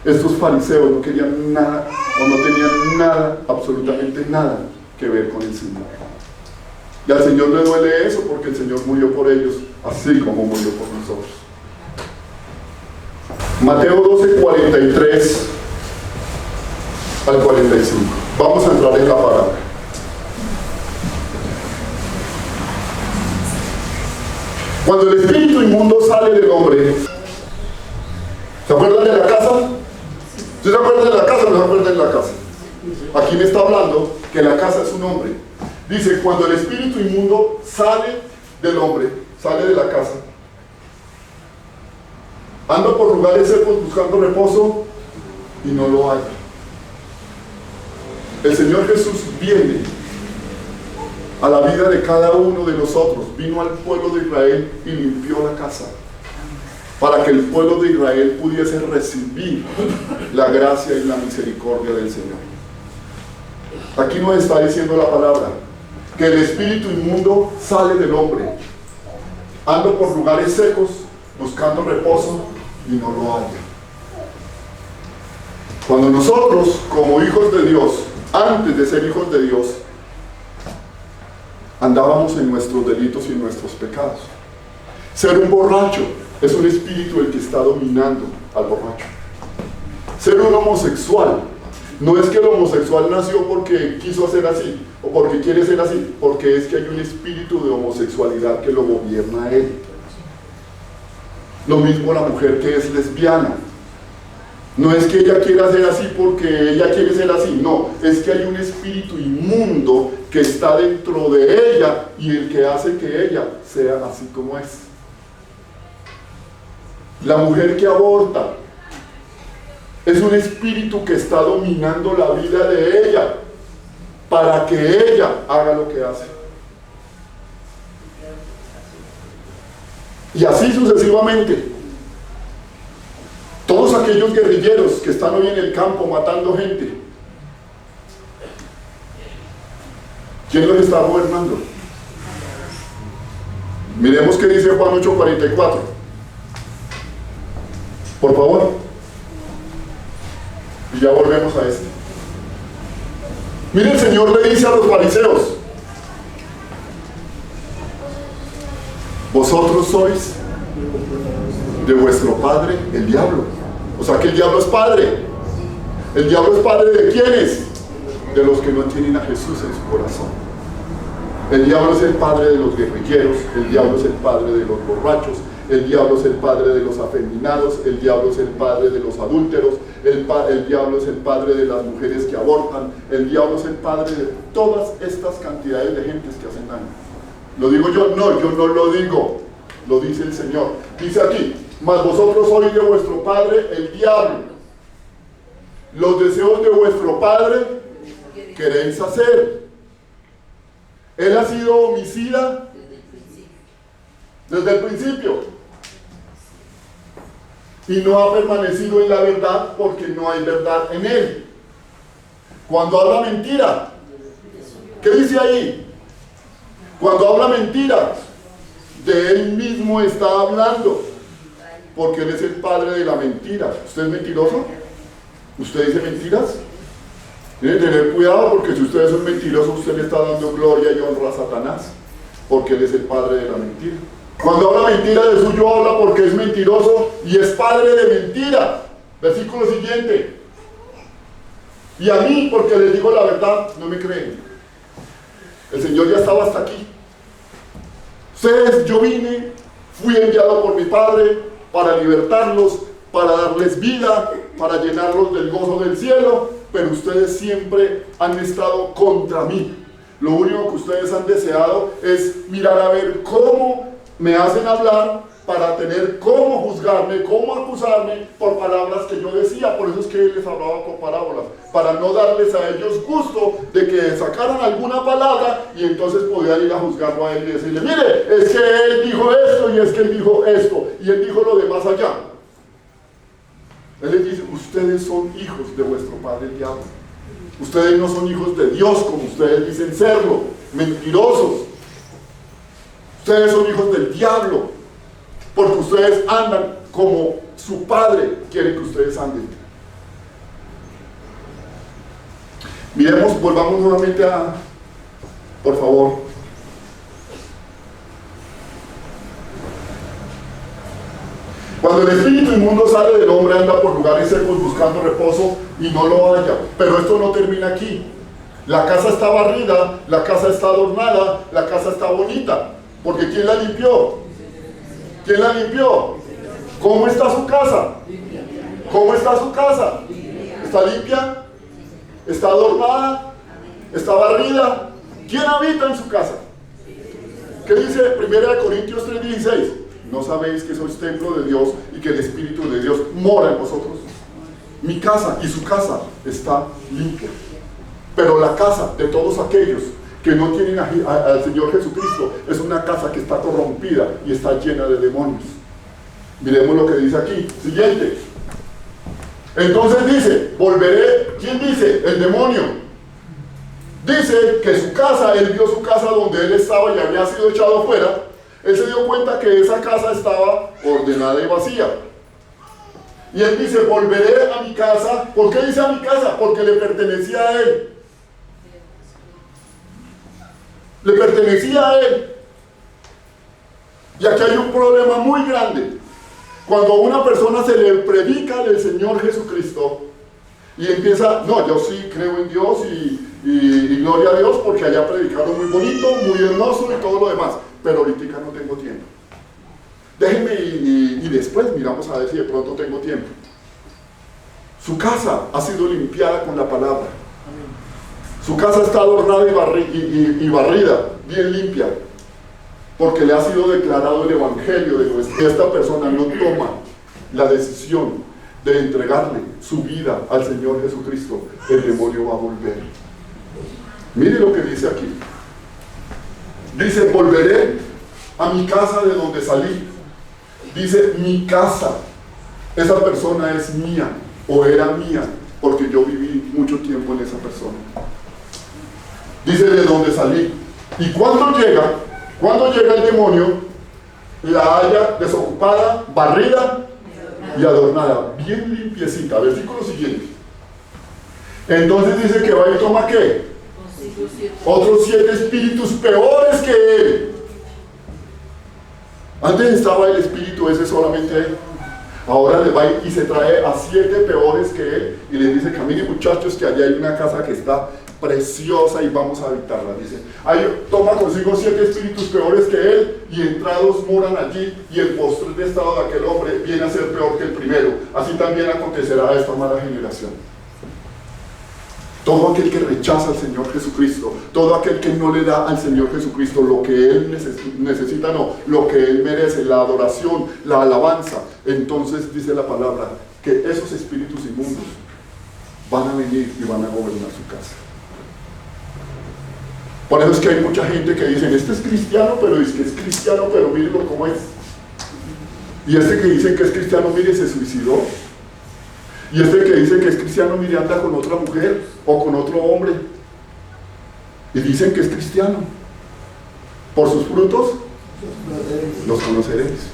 estos fariseos, no querían nada o no tenían nada, absolutamente nada que ver con el Señor. Y al Señor le duele eso porque el Señor murió por ellos, así como murió por nosotros. Mateo 12, 43 al 45. Vamos a entrar en la palabra. Cuando el espíritu inmundo sale del hombre, ¿se acuerdan de la casa? ¿Sí se acuerdan de la casa o no se acuerdan de la casa? Aquí me está hablando que la casa es un hombre. Dice, cuando el espíritu inmundo sale del hombre, sale de la casa, anda por lugares secos buscando reposo y no lo halla. El Señor Jesús viene a la vida de cada uno de nosotros, vino al pueblo de Israel y limpió la casa, para que el pueblo de Israel pudiese recibir la gracia y la misericordia del Señor. Aquí nos está diciendo la palabra, que el espíritu inmundo sale del hombre, anda por lugares secos, buscando reposo y no lo halla. Cuando nosotros, como hijos de Dios, antes de ser hijos de Dios, andábamos en nuestros delitos y en nuestros pecados. Ser un borracho es un espíritu el que está dominando al borracho. Ser un homosexual no es que el homosexual nació porque quiso ser así o porque quiere ser así, porque es que hay un espíritu de homosexualidad que lo gobierna a él. Lo mismo la mujer que es lesbiana. No es que ella quiera ser así porque ella quiere ser así, no, es que hay un espíritu inmundo que está dentro de ella y el que hace que ella sea así como es. La mujer que aborta es un espíritu que está dominando la vida de ella para que ella haga lo que hace. Y así sucesivamente. Todos aquellos guerrilleros que están hoy en el campo matando gente, ¿quién los está gobernando? Miremos qué dice Juan 8:44. Por favor. Y ya volvemos a esto. Mire, el Señor le dice a los fariseos: vosotros sois de vuestro padre el diablo. O sea que el diablo es padre. ¿El diablo es padre de quiénes? De los que no tienen a Jesús en su corazón. El diablo es el padre de los guerrilleros, el diablo es el padre de los borrachos, el diablo es el padre de los afeminados, el diablo es el padre de los adúlteros, el diablo es el padre de las mujeres que abortan, el diablo es el padre de todas estas cantidades de gentes que hacen daño. ¿Lo digo yo? No, yo no lo digo, lo dice el Señor. Dice aquí: mas vosotros sois de vuestro padre el diablo, los deseos de vuestro padre queréis hacer. Él ha sido homicida desde el principio y no ha permanecido en la verdad porque no hay verdad en él. Cuando habla mentira, ¿Qué dice ahí? Cuando habla mentiras, de él mismo está hablando, porque él es el padre de la mentira. ¿Usted es mentiroso? ¿Usted dice mentiras? Tiene que tener cuidado, porque si usted es un mentiroso, usted le está dando gloria y honra a Satanás, porque él es el padre de la mentira. Cuando habla mentira de suyo, habla porque es mentiroso y es padre de mentira. Versículo siguiente. Y a mí, porque les digo la verdad, no me creen. El Señor ya estaba hasta aquí. Ustedes, yo vine, fui enviado por mi Padre para libertarlos, para darles vida, para llenarlos del gozo del cielo, pero ustedes siempre han estado contra mí. Lo único que ustedes han deseado es mirar a ver cómo me hacen hablar, para tener cómo juzgarme, cómo acusarme por palabras que yo decía. Por eso es que él les hablaba por parábolas, para no darles a ellos gusto de que sacaran alguna palabra y entonces podían ir a juzgarlo a él y decirle: mire, es que él dijo esto y es que él dijo esto y él dijo lo de más allá. Él les dice: ustedes son hijos de vuestro padre el diablo. Ustedes no son hijos de Dios como ustedes dicen serlo, mentirosos. Ustedes son hijos del diablo, porque ustedes andan como su padre quiere que ustedes anden. Miremos, volvamos nuevamente a, por favor. Cuando el espíritu inmundo sale del hombre, anda por lugares secos buscando reposo y no lo halla. Pero esto no termina aquí. La casa está barrida, la casa está adornada, la casa está bonita. Porque ¿quién la limpió? ¿Quién la limpió? ¿Cómo está su casa? ¿Cómo está su casa? ¿Está limpia? ¿Está adornada? ¿Está barrida? ¿Quién habita en su casa? ¿Qué dice 1 Corintios 3:16? ¿No sabéis que sois templo de Dios y que el Espíritu de Dios mora en vosotros? Mi casa y su casa está limpia. Pero la casa de todos aquellos que no tienen al Señor Jesucristo es una casa que está corrompida y está llena de demonios. Miremos lo que dice aquí. Siguiente. Entonces dice: volveré. ¿Quién dice? El demonio. Dice que su casa, él vio su casa donde él estaba y había sido echado fuera. Él se dio cuenta que esa casa estaba ordenada y vacía. Y él dice: volveré a mi casa. ¿Por qué dice a mi casa? Porque le pertenecía a él. Le pertenecía a él. Y aquí hay un problema muy grande. Cuando a una persona se le predica del Señor Jesucristo y empieza: no, yo sí creo en Dios y gloria a Dios porque allá predicaron muy bonito, muy hermoso y todo lo demás, pero ahorita no tengo tiempo. Déjenme y después miramos a ver si de pronto tengo tiempo. Su casa ha sido limpiada con la palabra. Su casa está adornada y barrida, bien limpia, porque le ha sido declarado el Evangelio de Dios. Si esta persona no toma la decisión de entregarle su vida al Señor Jesucristo, el demonio va a volver. Mire lo que dice aquí. Dice: volveré a mi casa de donde salí. Dice: mi casa. Esa persona es mía o era mía, porque yo viví mucho tiempo en esa persona. Dice: de donde salí. Y cuando llega el demonio, la halla desocupada, barrida y adornada, bien limpiecita. Versículo siguiente. Entonces dice que va y toma ¿qué? Otros 7 espíritus peores que él. Antes estaba el espíritu ese solamente él. Ahora le va y se trae a 7 peores que él y les dice: caminen muchachos, que allá hay una casa que está preciosa y vamos a habitarla. Dice: ahí toma consigo 7 espíritus peores que él y entrados moran allí, y el postrer estado de aquel hombre viene a ser peor que el primero. Así también acontecerá a esta mala generación. Todo aquel que rechaza al Señor Jesucristo, todo aquel que no le da al Señor Jesucristo lo que él necesita, no, lo que él merece, la adoración, la alabanza, entonces dice la palabra que esos espíritus inmundos van a venir y van a gobernar su casa. Por eso es que hay mucha gente que dicen: este es cristiano, pero es que es cristiano, pero mírenlo cómo es. Y este que dicen que es cristiano, mire, se suicidó. Y este que dice que es cristiano, mire, anda con otra mujer o con otro hombre. Y dicen que es cristiano. Por sus frutos los conoceréis.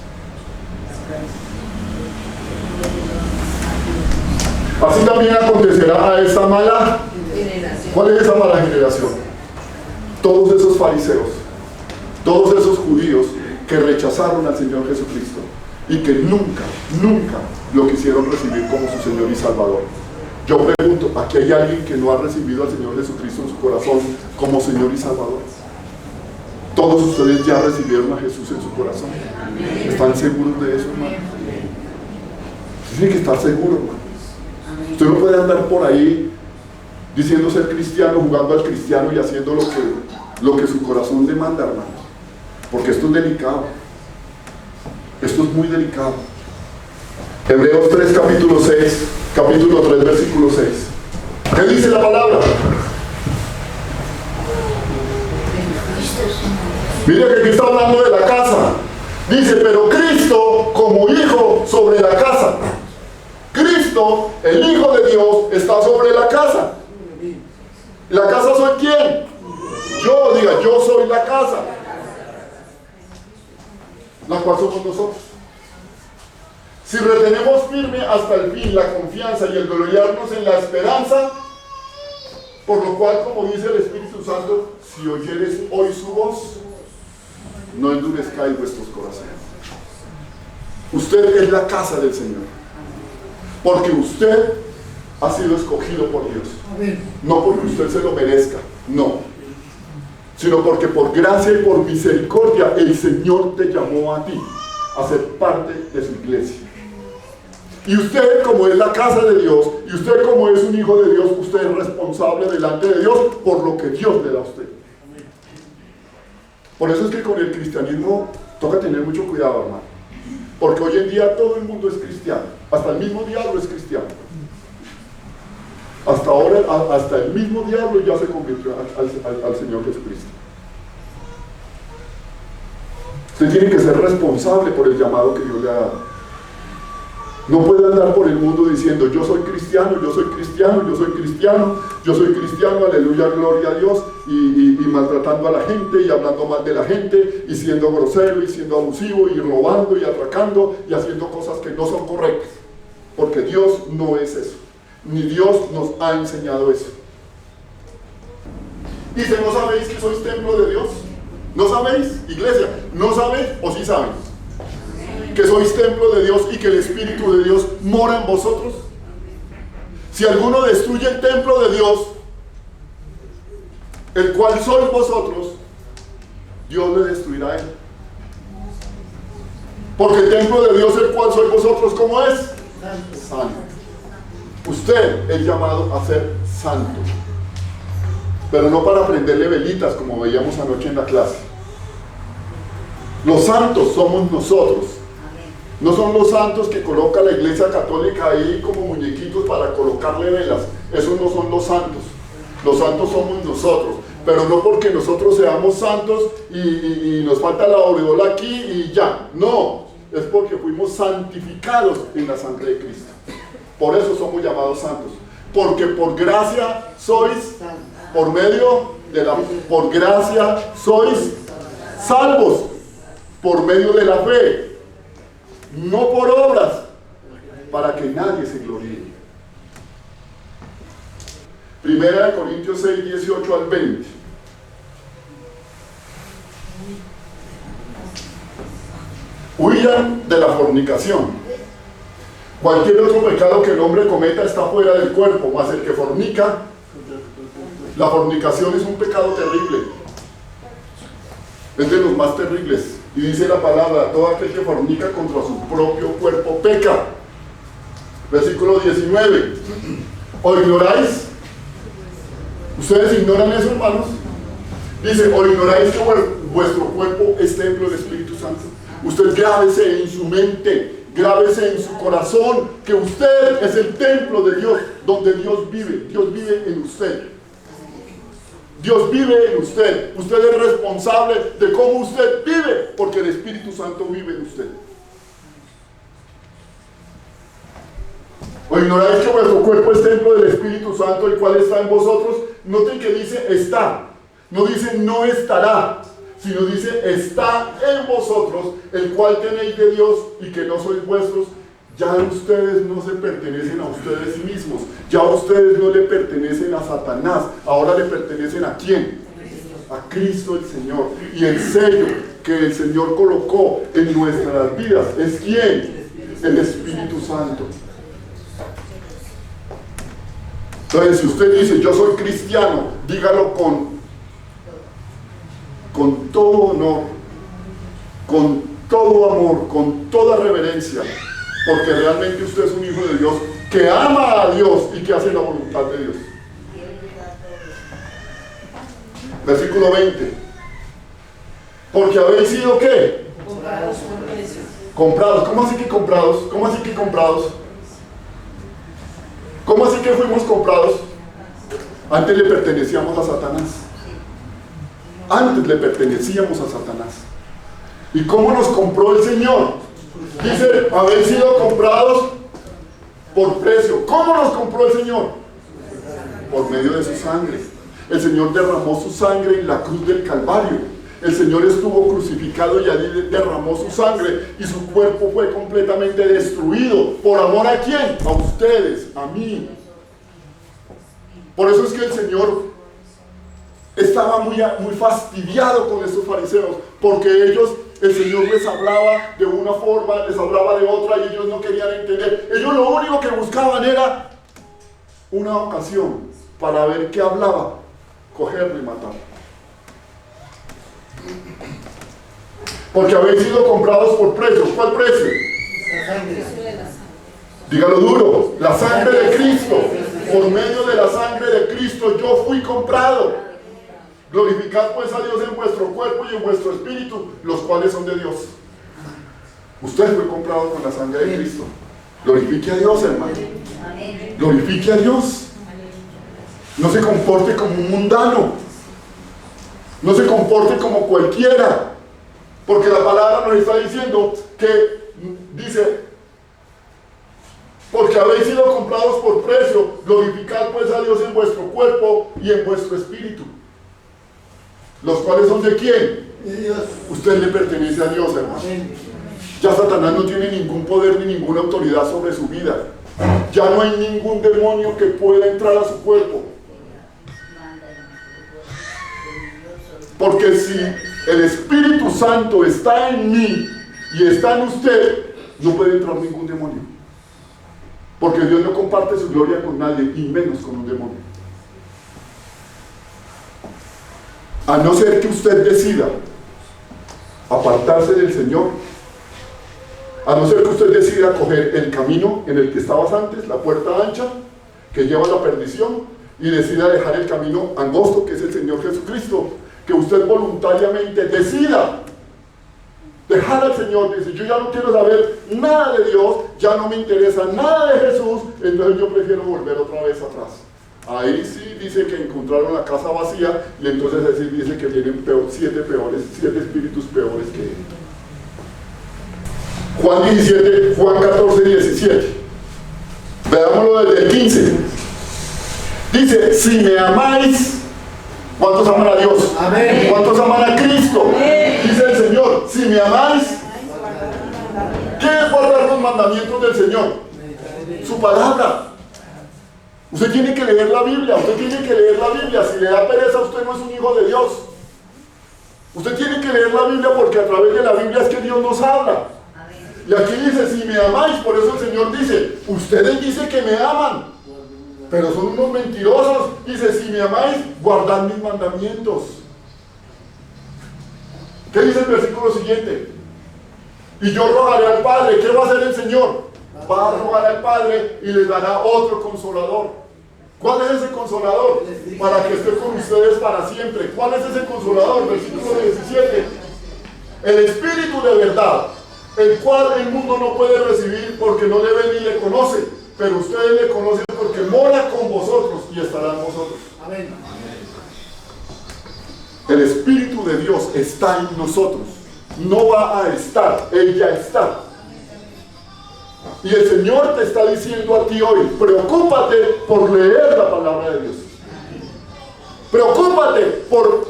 Así también acontecerá a esta mala generación. ¿Cuál es esa mala generación? Todos esos fariseos, todos esos judíos que rechazaron al Señor Jesucristo y que nunca lo quisieron recibir como su Señor y Salvador. Yo pregunto, ¿aquí hay alguien que no ha recibido al Señor Jesucristo en su corazón como Señor y Salvador? Todos ustedes ya recibieron a Jesús en su corazón. ¿Están seguros de eso, hermano? Tienen que estar seguros, hermano. Usted no puede andar por ahí diciendo ser cristiano, jugando al cristiano y haciendo lo que su corazón demanda, hermanos. Porque esto es delicado. Esto es muy delicado. Hebreos 3, capítulo 6, capítulo 3, versículo 6. ¿Qué dice la palabra? Mire que aquí está hablando de la casa. Dice, pero Cristo como hijo sobre la casa. Cristo, el Hijo de Dios, está sobre la casa. ¿La casa soy quién? Yo, diga, yo soy la casa. La cual somos nosotros. Si retenemos firme hasta el fin la confianza y el gloriarnos en la esperanza, por lo cual, como dice el Espíritu Santo, si oyeres hoy su voz, no endurezcáis vuestros corazones. Usted es la casa del Señor, porque usted ha sido escogido por Dios. No porque usted se lo merezca, no, sino porque por gracia y por misericordia el Señor te llamó a ti a ser parte de su iglesia. Y usted, como es la casa de Dios, y usted como es un hijo de Dios, usted es responsable delante de Dios por lo que Dios le da a usted. Por eso es que con el cristianismo toca tener mucho cuidado, hermano. Porque hoy en día todo el mundo es cristiano. Hasta el mismo diablo es cristiano. Hasta ahora, hasta el mismo diablo ya se convirtió al Señor Jesucristo. Usted tiene que ser responsable por el llamado que Dios le ha dado. No puede andar por el mundo diciendo, yo soy cristiano, yo soy cristiano, yo soy cristiano, yo soy cristiano, aleluya, gloria a Dios, y maltratando a la gente, y hablando mal de la gente, y siendo grosero, y siendo abusivo, y robando, y atracando, y haciendo cosas que no son correctas. Porque Dios no es eso. Ni Dios nos ha enseñado eso. Dice, ¿no sabéis que sois templo de Dios? ¿No sabéis, iglesia? ¿No sabéis o sí saben? Que sois templo de Dios y que el Espíritu de Dios mora en vosotros. Si alguno destruye el templo de Dios, el cual sois vosotros, Dios le destruirá a él. Porque el templo de Dios, el cual sois vosotros, ¿cómo es? Santo. Usted es llamado a ser santo, pero no para prenderle velitas como veíamos anoche en la clase. Los santos somos nosotros. No son los santos que coloca la Iglesia Católica ahí como muñequitos para colocarle velas. Esos no son los santos. Los santos somos nosotros. Pero no porque nosotros seamos santos y nos falta la aureola aquí y ya. No, es porque fuimos santificados en la sangre de Cristo. Por eso somos llamados santos. Porque por gracia sois, por medio de la... Por gracia sois salvos, por medio de la fe. No por obras, para que nadie se gloríe. Primera de Corintios 6, 18 al 20. Huyan de la fornicación. Cualquier otro pecado que el hombre cometa está fuera del cuerpo, mas el que fornica, la fornicación es un pecado terrible. Es de los más terribles. Y dice la palabra, todo aquel que fornica contra su propio cuerpo peca. Versículo 19. ¿O ignoráis? ¿Ustedes ignoran eso, hermanos? Dice, ¿o ignoráis que vuestro cuerpo es templo del Espíritu Santo? Usted grábese en su mente, grábese en su corazón, que usted es el templo de Dios, donde Dios vive. Dios vive en usted. Dios vive en usted. Usted es responsable de cómo usted vive, porque el Espíritu Santo vive en usted. ¿O ignoráis que vuestro cuerpo es templo del Espíritu Santo, el cual está en vosotros? Noten que dice está. No dice no estará, sino dice está en vosotros, el cual tenéis de Dios y que no sois vuestros. Ya ustedes no se pertenecen a ustedes mismos, ya ustedes no le pertenecen a Satanás, ahora le pertenecen ¿a quién? A Cristo el Señor. Y el sello que el Señor colocó en nuestras vidas es ¿quién? El Espíritu Santo. Entonces, si usted dice yo soy cristiano, dígalo con todo honor, con todo amor, con toda reverencia, porque realmente usted es un hijo de Dios que ama a Dios y que hace la voluntad de Dios. Versículo 20. Porque habéis sido ¿qué? Comprados por precio. Comprados. ¿Cómo así que comprados? ¿Cómo así que comprados? ¿Cómo así que fuimos comprados? Antes le pertenecíamos a Satanás. Antes le pertenecíamos a Satanás. ¿Y cómo nos compró el Señor? Dice, habéis sido comprados por precio. ¿Cómo nos compró el Señor? Por medio de su sangre. El Señor derramó su sangre en la cruz del Calvario. El Señor estuvo crucificado y allí derramó su sangre y su cuerpo fue completamente destruido. ¿Por amor a quién? A ustedes, a mí. Por eso es que el Señor estaba muy fastidiado con estos fariseos, porque el Señor les hablaba de una forma, les hablaba de otra y ellos no querían entender. Ellos lo único que buscaban era una ocasión para ver qué hablaba, cogerlo y matarlo. Porque habéis sido comprados por precio. ¿Cuál precio? Dígalo duro. La sangre de Cristo. Por medio de la sangre de Cristo yo fui comprado. Glorificad pues a Dios en vuestro cuerpo y en vuestro espíritu, los cuales son de Dios. Usted fue comprado con la sangre de Cristo. Glorifique a Dios, hermano. Glorifique a Dios. No se comporte como un mundano. No se comporte como cualquiera. Porque la palabra nos está diciendo que, dice, porque habéis sido comprados por precio, glorificad pues a Dios en vuestro cuerpo y en vuestro espíritu. ¿Los cuales son de quién? De Dios. Usted le pertenece a Dios, hermano. Ya Satanás no tiene ningún poder ni ninguna autoridad sobre su vida. Ya no hay ningún demonio que pueda entrar a su cuerpo. Porque si el Espíritu Santo está en mí y está en usted, no puede entrar ningún demonio. Porque Dios no comparte su gloria con nadie, y menos con un demonio. A no ser que usted decida apartarse del Señor, a no ser que usted decida coger el camino en el que estabas antes, la puerta ancha, que lleva a la perdición, y decida dejar el camino angosto, que es el Señor Jesucristo, que usted voluntariamente decida dejar al Señor. Dice, yo ya no quiero saber nada de Dios, ya no me interesa nada de Jesús, entonces yo prefiero volver otra vez atrás. Ahí sí dice que encontraron la casa vacía, y entonces así dice que vienen siete espíritus peores que él. Juan 17, Juan 14, 17. Veámoslo desde el 15. Dice, si me amáis, ¿cuántos aman a Dios? Amén. ¿Cuántos aman a Cristo? Amén. Dice el Señor, si me amáis, ¿qué es guardar los mandamientos del Señor? Su palabra. Usted tiene que leer la Biblia, usted tiene que leer la Biblia. Si le da pereza, usted no es un hijo de Dios. Usted tiene que leer la Biblia, porque a través de la Biblia es que Dios nos habla. Y aquí dice, si me amáis, por eso el Señor dice, ustedes dicen que me aman, pero son unos mentirosos. Dice, si me amáis, guardad mis mandamientos. ¿Qué dice el versículo siguiente? Y yo rogaré al Padre. ¿Qué va a hacer el Señor? Va a rogar al Padre y les dará otro consolador. ¿Cuál es ese consolador? Para que esté con ustedes para siempre. ¿Cuál es ese consolador? Versículo 17. El Espíritu de verdad, el cual el mundo no puede recibir porque no le ve ni le conoce, pero ustedes le conocen porque mora con vosotros y estará en vosotros. Amén. El Espíritu de Dios está en nosotros. No va a estar, Él ya está. Y el Señor te está diciendo a ti hoy, preocúpate por leer la palabra de Dios. Preocúpate por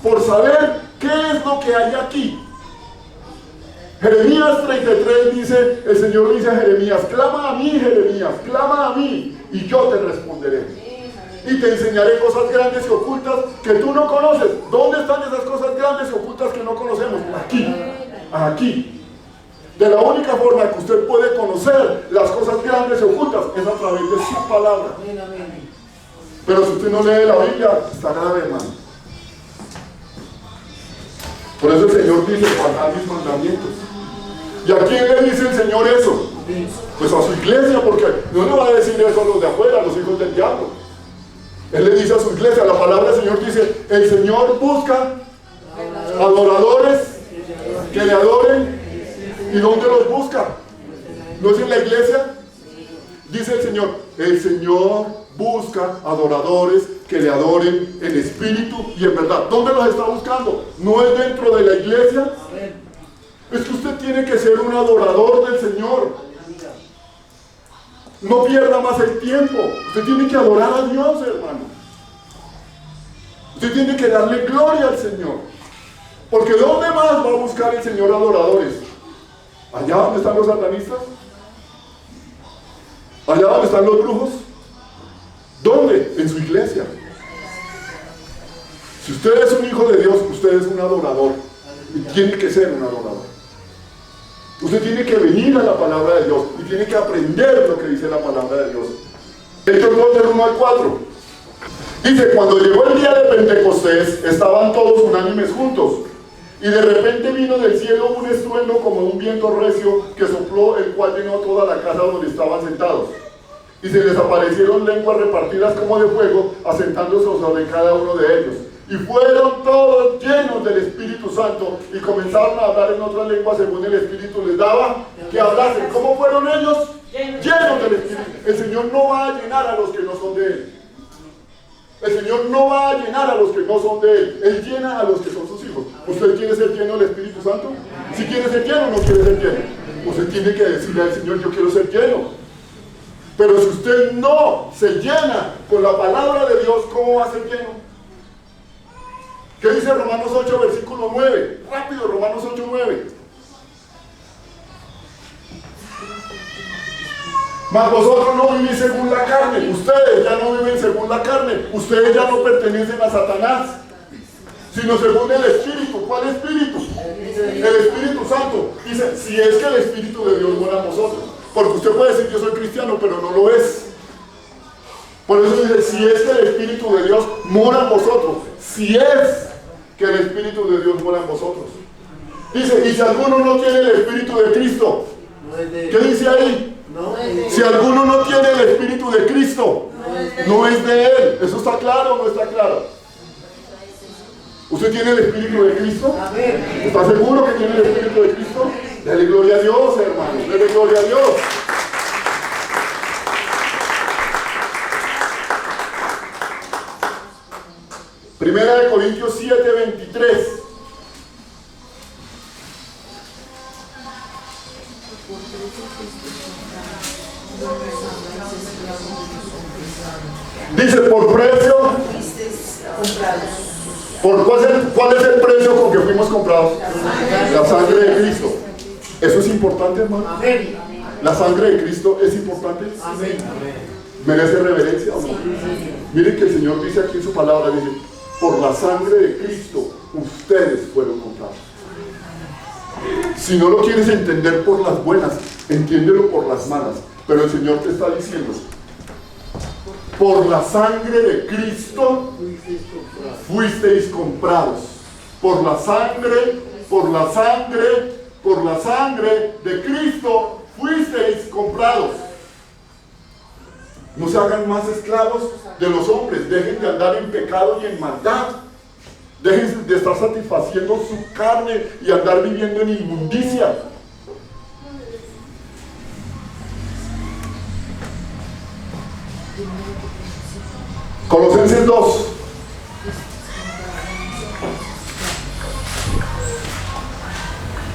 por saber qué es lo que hay aquí. Jeremías 33 dice, el Señor dice a Jeremías, clama a mí, Jeremías, clama a mí, y yo te responderé. Y te enseñaré cosas grandes y ocultas que tú no conoces. ¿Dónde están esas cosas grandes y ocultas que no conocemos? Aquí, aquí. De la única forma que usted puede conocer las cosas grandes y ocultas es a través de su palabra. Pero si usted no lee la Biblia, está grave, hermano. Por eso el Señor dice, guardad mis mandamientos. ¿Y a quién le dice el Señor eso? Pues a su iglesia, porque no le va a decir eso a los de afuera, a los hijos del diablo. Él le dice a su iglesia, la palabra del Señor dice, el Señor busca adoradores que le adoren. ¿Y dónde los busca? ¿No es en la iglesia? Dice el Señor busca adoradores que le adoren en espíritu y en verdad. ¿Dónde los está buscando? ¿No es dentro de la iglesia? Es que usted tiene que ser un adorador del Señor. No pierda más el tiempo. Usted tiene que adorar a Dios, hermano. Usted tiene que darle gloria al Señor. Porque ¿dónde más va a buscar el Señor adoradores? ¿Allá donde están los satanistas? ¿Allá donde están los brujos? ¿Dónde? En su iglesia. Si usted es un hijo de Dios, usted es un adorador. Y tiene que ser un adorador. Usted tiene que venir a la palabra de Dios y tiene que aprender lo que dice la palabra de Dios. Hechos 2 del 1 al 4. Dice, cuando llegó el día de Pentecostés, estaban todos unánimes juntos. Y de repente vino del cielo un estruendo como un viento recio que sopló, el cual llenó toda la casa donde estaban sentados. Y se les aparecieron lenguas repartidas como de fuego, asentándose sobre cada uno de ellos. Y fueron todos llenos del Espíritu Santo y comenzaron a hablar en otras lenguas según el Espíritu les daba que hablasen. ¿Cómo fueron ellos? Llenos del Espíritu. El Señor no va a llenar a los que no son de Él. El Señor no va a llenar a los que no son de Él. Él llena a los que son sus hijos. ¿Usted quiere ser lleno del Espíritu Santo? Si quiere ser lleno o no quiere ser lleno. Usted tiene que decirle al Señor, yo quiero ser lleno. Pero si usted no se llena con la palabra de Dios, ¿cómo va a ser lleno? ¿Qué dice Romanos 8, versículo 9? Rápido, Romanos 8, 9. Mas vosotros no vivís según la carne. Ustedes ya no viven según la carne. Ustedes ya no pertenecen a Satanás, sino según el Espíritu. ¿Cuál Espíritu? El Espíritu Santo. Dice, si es que el Espíritu de Dios mora en vosotros. Porque usted puede decir, yo soy cristiano, pero no lo es. Por eso dice, si es que el Espíritu de Dios mora en vosotros. Si es que el Espíritu de Dios mora en vosotros. Dice, y si alguno no tiene el Espíritu de Cristo, ¿qué dice ahí? Si alguno no tiene el Espíritu de Cristo, no es de Él. ¿Eso está claro o no está claro? ¿Usted tiene el Espíritu de Cristo? ¿Está seguro que tiene el Espíritu de Cristo? Dale gloria a Dios, hermano. Dale gloria a Dios. Primera de Corintios 7, 23. Dice, por precio. ¿Cuál es el precio con que fuimos comprados? La sangre de Cristo. ¿Eso es importante, hermano? ¿La sangre de Cristo es importante? ¿Merece reverencia o no? Miren que el Señor dice aquí en su palabra, dice, por la sangre de Cristo ustedes fueron comprados. Si no lo quieres entender por las buenas, entiéndelo por las malas. Pero el Señor te está diciendo, por la sangre de Cristo fuisteis comprados. Por la sangre de Cristo fuisteis comprados. No se hagan más esclavos de los hombres. Dejen de andar en pecado y en maldad. Dejen de estar satisfaciendo su carne y andar viviendo en inmundicia. Colosenses 2.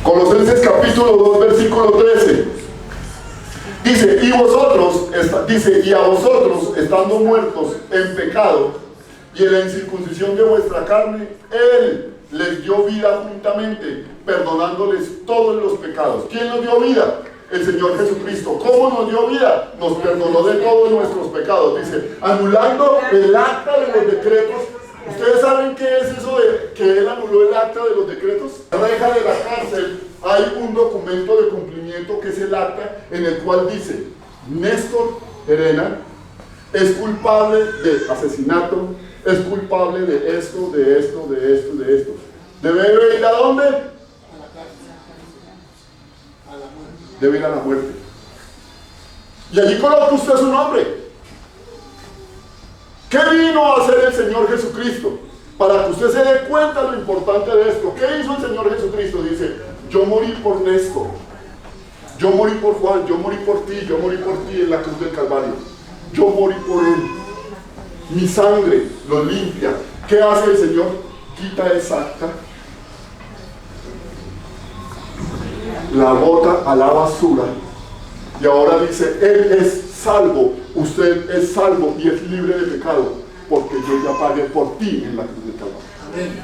Colosenses capítulo 2, versículo 13. Dice, y a vosotros, estando muertos en pecado, y en la incircuncisión de vuestra carne, Él les dio vida juntamente, perdonándoles todos los pecados. ¿Quién nos dio vida? El Señor Jesucristo. ¿Cómo nos dio vida? Nos perdonó de todos nuestros pecados. Dice, anulando el acta de los decretos. ¿Ustedes saben qué es eso de que Él anuló el acta de los decretos? En la reja de la cárcel hay un documento de cumplimiento que es el acta, en el cual dice, Néstor Herena es culpable de asesinato, es culpable de esto, de esto, de esto, de esto. ¿Debe ir a dónde? Debe ir a la muerte. Y allí coloca usted su nombre. ¿Qué vino a hacer el Señor Jesucristo? Para que usted se dé cuenta lo importante de esto. ¿Qué hizo el Señor Jesucristo? Dice, yo morí por Néstor, yo morí por Juan, yo morí por ti, yo morí por ti en la cruz del Calvario. Yo morí por él. Mi sangre lo limpia. ¿Qué hace el Señor? Quita esa acta, la bota a la basura, y ahora dice, Él es salvo, usted es salvo y es libre de pecado, porque yo ya pagué por ti en la cruz del Calvario.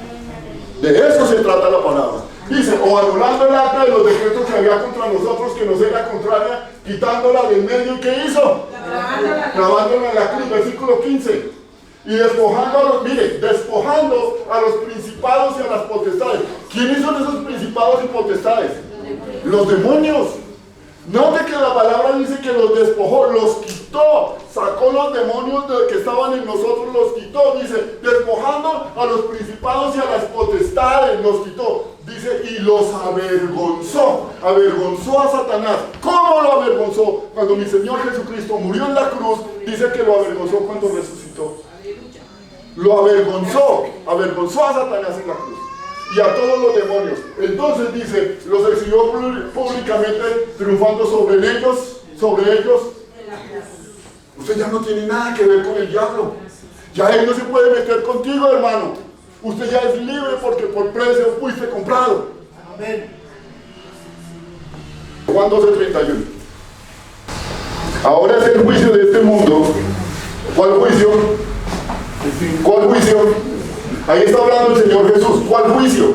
De eso se trata la palabra. Dice, o anulando el acta de los decretos que había contra nosotros, que nos era contraria, quitándola del medio, ¿y qué hizo? Clavándola en la cruz, versículo 15. Y despojando a los, mire, despojando a los principados y a las potestades. ¿Quiénes son esos principados y potestades? Los demonios. Note que la palabra dice que los despojó, los quitó, sacó los demonios que estaban en nosotros, los quitó, dice, despojando a los principados y a las potestades, los quitó, dice, y los avergonzó a Satanás. ¿Cómo lo avergonzó? Cuando mi Señor Jesucristo murió en la cruz, dice que lo avergonzó cuando resucitó. Lo avergonzó a Satanás en la cruz y a todos los demonios. Entonces dice, los exhibió públicamente, triunfando sobre ellos. Usted ya no tiene nada que ver con el diablo. Ya él no se puede meter contigo, hermano. Usted ya es libre porque por precio fuiste comprado. Amén. Juan 12:31. Ahora es el juicio de este mundo. ¿Cuál juicio? ¿Cuál juicio? Ahí está hablando el Señor Jesús. ¿Cuál juicio?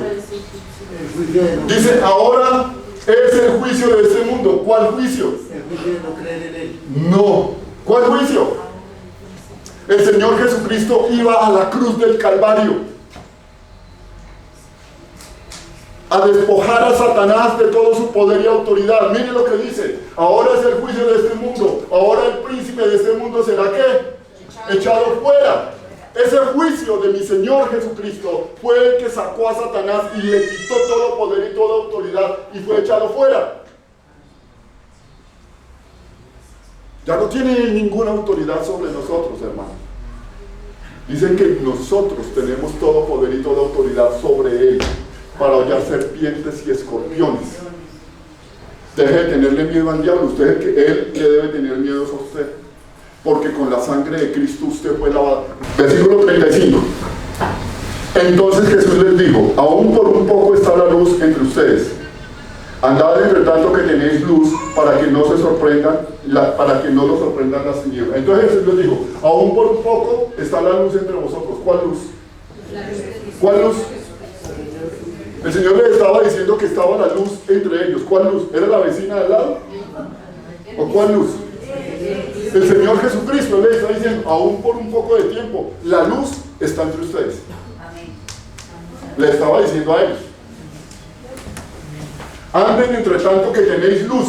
Dice, ahora es el juicio de este mundo. ¿Cuál juicio? El juicio de no creer en Él. No. ¿Cuál juicio? El Señor Jesucristo iba a la cruz del Calvario a despojar a Satanás de todo su poder y autoridad. Mire lo que dice. Ahora es el juicio de este mundo. Ahora el príncipe de este mundo será ¿qué? Echado fuera. Ese juicio de mi Señor Jesucristo fue el que sacó a Satanás y le quitó todo poder y toda autoridad y fue echado fuera. Ya no tiene ninguna autoridad sobre nosotros, hermano. Dicen que nosotros tenemos todo poder y toda autoridad sobre Él para hollar serpientes y escorpiones. Deje de tenerle miedo al diablo. Él le debe tener miedo a usted. Porque con la sangre de Cristo usted fue lavado. Versículo 35. Entonces Jesús les dijo, aún por un poco está la luz entre ustedes. Andad entre tanto que tenéis luz para que no se sorprendan, para que no los sorprendan las tinieblas. Entonces Jesús les dijo, aún por un poco está la luz entre vosotros. ¿Cuál luz? ¿Cuál luz? El Señor les estaba diciendo que estaba la luz entre ellos. ¿Cuál luz? ¿Era la vecina de al lado? ¿O cuál luz? El Señor Jesucristo le está diciendo, aún por un poco de tiempo, la luz está entre ustedes. Le estaba diciendo a ellos. Anden entre tanto que tenéis luz,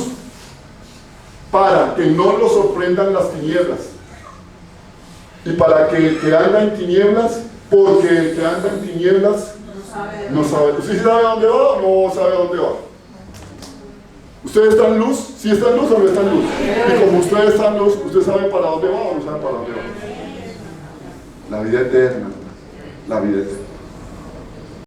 para que no los sorprendan las tinieblas. Y para que el que anda en tinieblas, porque el que anda en tinieblas no sabe. ¿Sí sabe dónde va o no sabe dónde va? ¿Usted está en luz? ¿Sí está en luz o no está en luz? Y como usted está en luz, ¿usted sabe para dónde va o no sabe para dónde va? La vida eterna. La vida eterna.